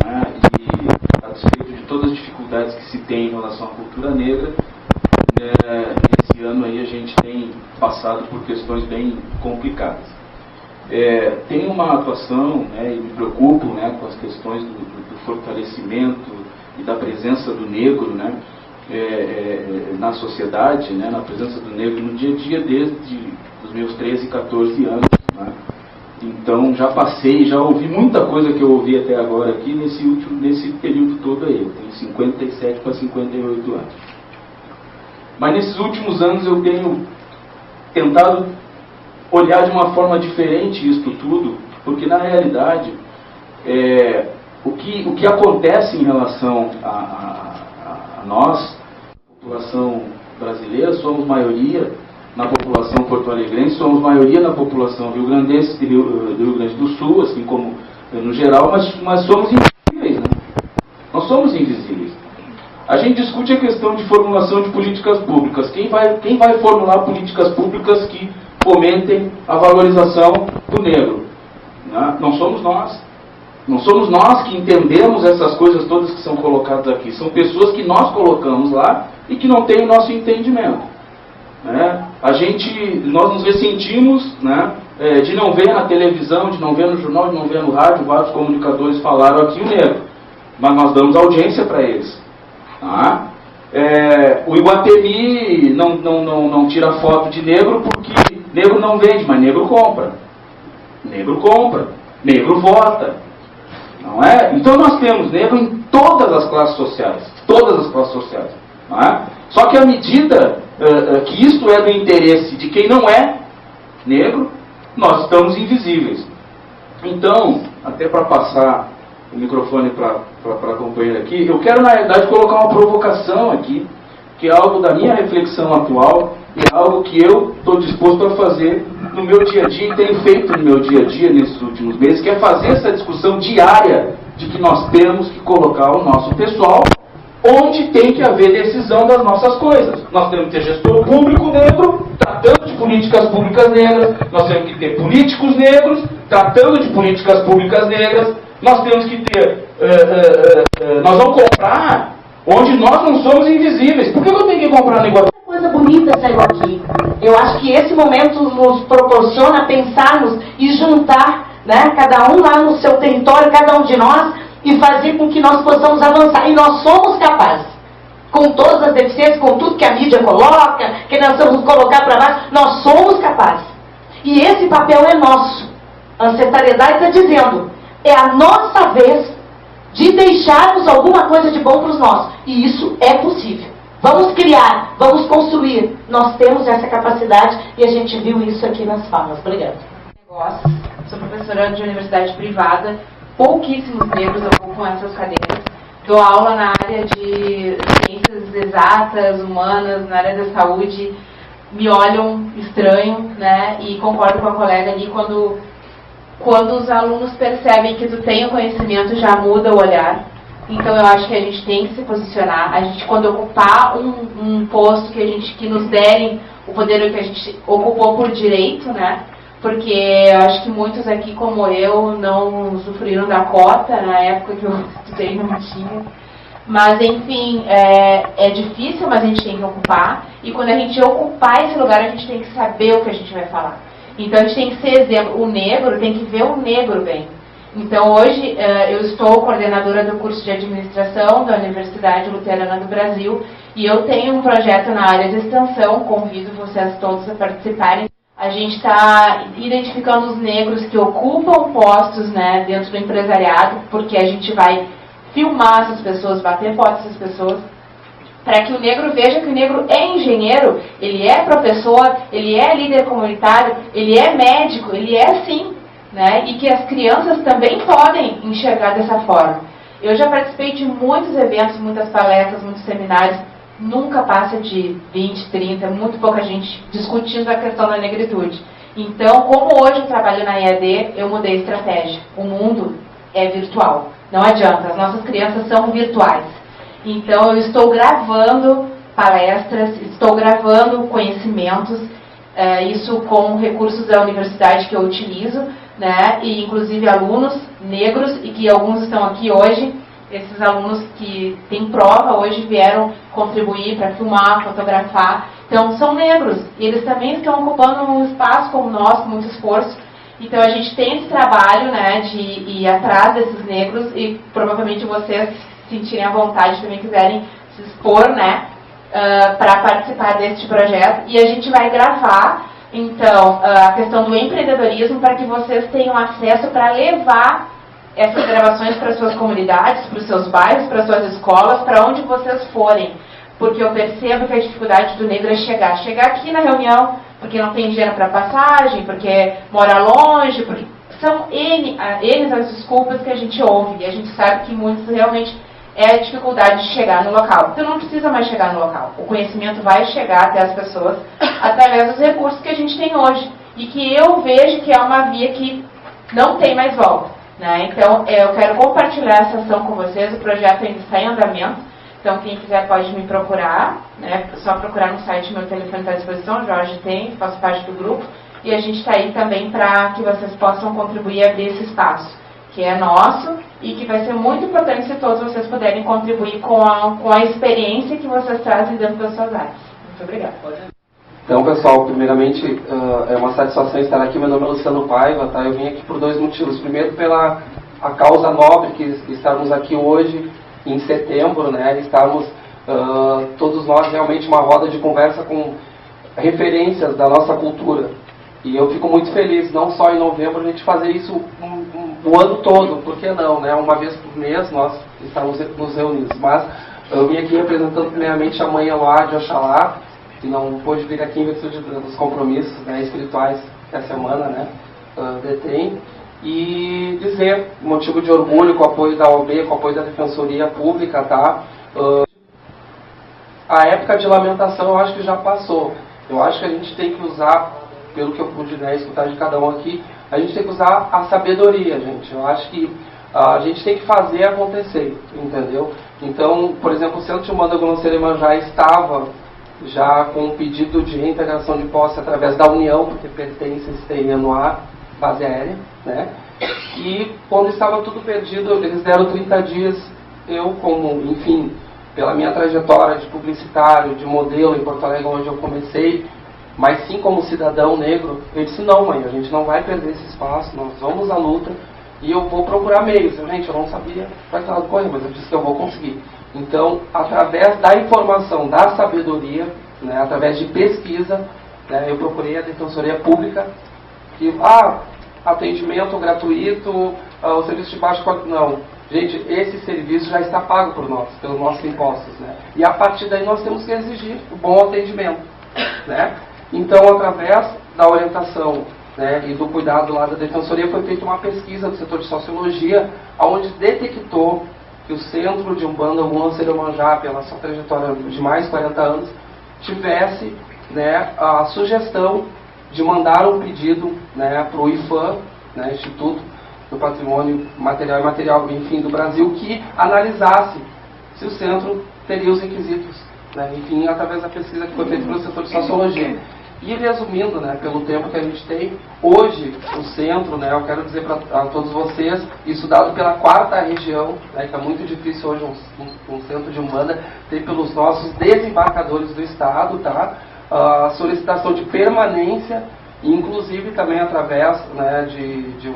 né, e a despeito de todas as dificuldades que se tem em relação à cultura negra, esse ano aí a gente tem passado por questões bem complicadas. Tem uma atuação, né, e me preocupo, né, com as questões do fortalecimento e da presença do negro, né, na sociedade, né, na presença do negro no dia a dia desde os meus 13, 14 anos. Né. Então já passei, já ouvi muita coisa que eu ouvi até agora aqui nesse período todo aí. Eu tenho 57 para 58 anos. Mas nesses últimos anos eu tenho tentado olhar de uma forma diferente isto tudo, porque na realidade o que acontece em relação a nós, população brasileira, somos maioria na população porto-alegrense, somos maioria na população rio-grandense, do Rio Grande do Sul, assim como no geral, mas somos invisíveis, né? Nós somos invisíveis. A gente discute a questão de formulação de políticas públicas. Quem vai formular políticas públicas que fomentem a valorização do negro? Né? Não somos nós. Não somos nós que entendemos essas coisas todas que são colocadas aqui. São pessoas que nós colocamos lá e que não têm o nosso entendimento. Né? Nós nos ressentimos, né, de não ver na televisão, de não ver no jornal, de não ver no rádio, vários comunicadores falaram aqui o negro. Mas nós damos audiência para eles. Tá? O Iguatemi não tira foto de negro porque negro não vende, mas negro compra. Negro compra. Negro vota. Não é? Então nós temos negro em todas as classes sociais. Todas as classes sociais. Não é? Só que à medida que isto é do interesse de quem não é negro, nós estamos invisíveis. Então, até para passar o microfone para a companheira aqui, eu quero na realidade colocar uma provocação aqui, que é algo da minha reflexão atual e é algo que eu estou disposto a fazer no meu dia a dia e tenho feito no meu dia a dia nesses últimos meses, que é fazer essa discussão diária de que nós temos que colocar o nosso pessoal onde tem que haver decisão das nossas coisas. Nós temos que ter gestor público negro, tratando de políticas públicas negras, nós temos que ter políticos negros, tratando de políticas públicas negras, nós temos que ter... nós vamos comprar onde nós não somos invisíveis. Por que eu tenho que comprar no Iguatemi? Coisa bonita saiu aqui. Eu acho que esse momento nos proporciona pensarmos e juntar, né, cada um lá no seu território, cada um de nós, e fazer com que nós possamos avançar. E nós somos capazes. Com todas as deficiências, com tudo que a mídia coloca, que nós vamos colocar para baixo, nós somos capazes. E esse papel é nosso. A ancestralidade está dizendo, é a nossa vez de deixarmos alguma coisa de bom para os nossos. E isso é possível. Vamos criar, vamos construir. Nós temos essa capacidade e a gente viu isso aqui nas falas. Obrigada. Sou professora de universidade privada. Pouquíssimos negros ocupam essas cadeiras. Dou aula na área de ciências exatas, humanas, na área da saúde. Me olham estranho, né? E concordo com a colega ali, quando os alunos percebem que tu tem o conhecimento, já muda o olhar. Então eu acho que a gente tem que se posicionar. A gente, quando ocupar um posto que nos derem o poder que a gente ocupou por direito, né? Porque eu acho que muitos aqui, como eu, não usufruíram da cota, na época que eu estudei não tinha. Mas, enfim, é difícil, mas a gente tem que ocupar. E quando a gente ocupar esse lugar, a gente tem que saber o que a gente vai falar. Então, a gente tem que ser exemplo. O negro tem que ver o negro bem. Então, hoje, eu estou coordenadora do curso de administração da Universidade Luterana do Brasil. E eu tenho um projeto na área de extensão, convido vocês todos a participarem. A gente está identificando os negros que ocupam postos, né, dentro do empresariado, porque a gente vai filmar essas pessoas, bater foto dessas pessoas, para que o negro veja que o negro é engenheiro, ele é professor, ele é líder comunitário, ele é médico, ele é sim, né, e que as crianças também podem enxergar dessa forma. Eu já participei de muitos eventos, muitas palestras, muitos seminários, nunca passa de 20, 30, muito pouca gente discutindo a questão da negritude. Então, como hoje eu trabalho na EAD, eu mudei a estratégia. O mundo é virtual, não adianta, as nossas crianças são virtuais. Então, eu estou gravando palestras, estou gravando conhecimentos, isso com recursos da universidade que eu utilizo, né, e inclusive alunos negros, e que alguns estão aqui hoje. Esses alunos que têm prova hoje vieram contribuir para filmar, fotografar. Então, são negros. E eles também estão ocupando um espaço como nós, com muito esforço. Então, a gente tem esse trabalho, né, de ir atrás desses negros e provavelmente vocês sentirem a vontade, também quiserem se expor, né, para participar deste projeto. E a gente vai gravar, então, a questão do empreendedorismo para que vocês tenham acesso para levar essas gravações para suas comunidades, para os seus bairros, para suas escolas, para onde vocês forem. Porque eu percebo que a dificuldade do negro é chegar. Chegar aqui na reunião, porque não tem dinheiro para passagem, porque mora longe, porque são N as desculpas que a gente ouve. E a gente sabe que muitos realmente é a dificuldade de chegar no local. Então não precisa mais chegar no local. O conhecimento vai chegar até as pessoas através dos recursos que a gente tem hoje. E que eu vejo que é uma via que não tem mais volta. Né? Então, eu quero compartilhar essa ação com vocês. O projeto ainda está em andamento. Então, quem quiser pode me procurar. Né? É só procurar no site, meu telefone está à disposição. Jorge tem, faço parte do grupo. E a gente está aí também para que vocês possam contribuir e abrir esse espaço, que é nosso e que vai ser muito importante se todos vocês puderem contribuir com a experiência que vocês trazem dentro das suas áreas. Muito obrigada. Então, pessoal, primeiramente, é uma satisfação estar aqui. Meu nome é Luciano Paiva, tá? Eu vim aqui por 2 motivos. Primeiro, pela a causa nobre que estarmos aqui hoje, em setembro, né? Estarmos todos nós realmente uma roda de conversa com referências da nossa cultura. E eu fico muito feliz, não só em novembro, a gente fazer isso o ano todo, por que não, né? Uma vez por mês nós estamos nos reunidos. Mas eu vim aqui representando primeiramente a mãe Eloá de Oxalá, que não pôde vir aqui em virtude dos compromissos, né, espirituais que a semana, né, detém, e dizer, motivo de orgulho, com o apoio da OAB, com o apoio da Defensoria Pública, tá? A época de lamentação eu acho que já passou. Eu acho que a gente tem que usar, pelo que eu pude, né, escutar de cada um aqui, a gente tem que usar a sabedoria, gente. Eu acho que a gente tem que fazer acontecer, entendeu? Então, por exemplo, o Centro de Umbanda Gonocerimã já estava já com um pedido de reintegração de posse através da União, porque pertences têm no ar, base aérea, né? E quando estava tudo perdido, eles deram 30 dias, eu como, enfim, pela minha trajetória de publicitário, de modelo em Porto Alegre, onde eu comecei, mas sim como cidadão negro, eu disse, não mãe, a gente não vai perder esse espaço, nós vamos à luta e eu vou procurar meios. Gente, eu não sabia para que lado correr, mas eu disse que eu vou conseguir. Então, através da informação, da sabedoria, né, através de pesquisa, né, eu procurei a Defensoria Pública, que, atendimento gratuito, o serviço de baixo qualidade. Não, gente, esse serviço já está pago por nós, pelos nossos impostos, né? E a partir daí nós temos que exigir o bom atendimento, né? Então, através da orientação, né, e do cuidado lá da Defensoria, foi feita uma pesquisa do setor de Sociologia, onde detectou que o Centro de Umbanda Gonocerimã, pela sua trajetória de mais de 40 anos, tivesse, né, a sugestão de mandar um pedido, né, para o IFAM, né, Instituto do Patrimônio Material e Imaterial, enfim, do Brasil, que analisasse se o centro teria os requisitos, né, enfim, através da pesquisa que foi feita pelo setor de Sociologia. E resumindo, né, pelo tempo que a gente tem, hoje o centro, né, eu quero dizer para todos vocês, isso dado pela 4ª região, né, que é muito difícil hoje um centro de Umbanda, tem pelos nossos desembarcadores do Estado, tá, a solicitação de permanência, inclusive também através, né, de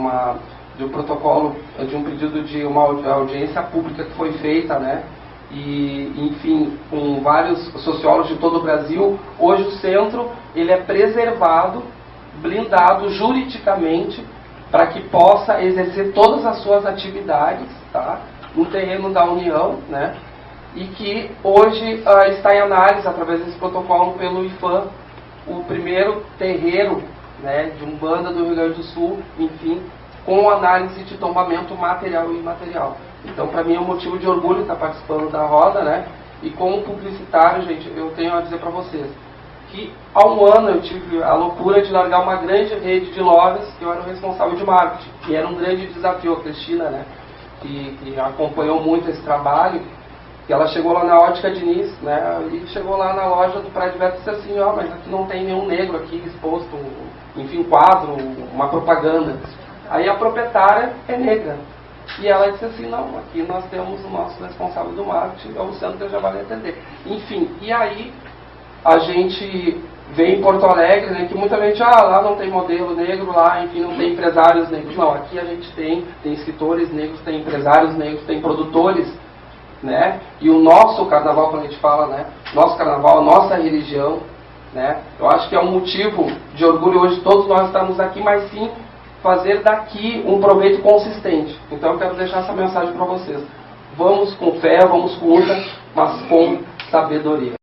um protocolo, de um pedido de uma audiência pública que foi feita, né, e, enfim, com vários sociólogos de todo o Brasil, hoje o centro ele é preservado, blindado juridicamente, para que possa exercer todas as suas atividades, tá, no terreno da União, né, e que hoje está em análise, através desse protocolo, pelo IFAM, o primeiro terreiro, né, de Umbanda do Rio Grande do Sul, enfim, com análise de tombamento material e imaterial. Então, para mim é um motivo de orgulho estar participando da roda, né? E como publicitário, gente, eu tenho a dizer para vocês que há um ano eu tive a loucura de largar uma grande rede de lojas, que eu era o responsável de marketing, e era um grande desafio. A Cristina, né, que acompanhou muito esse trabalho, que ela chegou lá na Ótica Diniz, né, e chegou lá na loja do Praia de Beto e disse assim, ó, mas aqui não tem nenhum negro aqui exposto, enfim, quadro, uma propaganda. Aí a proprietária é negra. E ela disse assim, não, aqui nós temos o nosso responsável do marketing, é o Luciano, que eu já vai atender. Enfim, e aí a gente vê em Porto Alegre, né, que muita gente, lá não tem modelo negro, lá, enfim, não tem empresários negros. Não, aqui a gente tem escritores negros, tem empresários negros, tem produtores, né? E o nosso carnaval, quando a gente fala, né, nosso carnaval, a nossa religião, né, eu acho que é um motivo de orgulho hoje todos nós estamos aqui, mas sim fazer daqui um proveito consistente. Então eu quero deixar essa mensagem para vocês. Vamos com fé, vamos com luta, mas com sabedoria.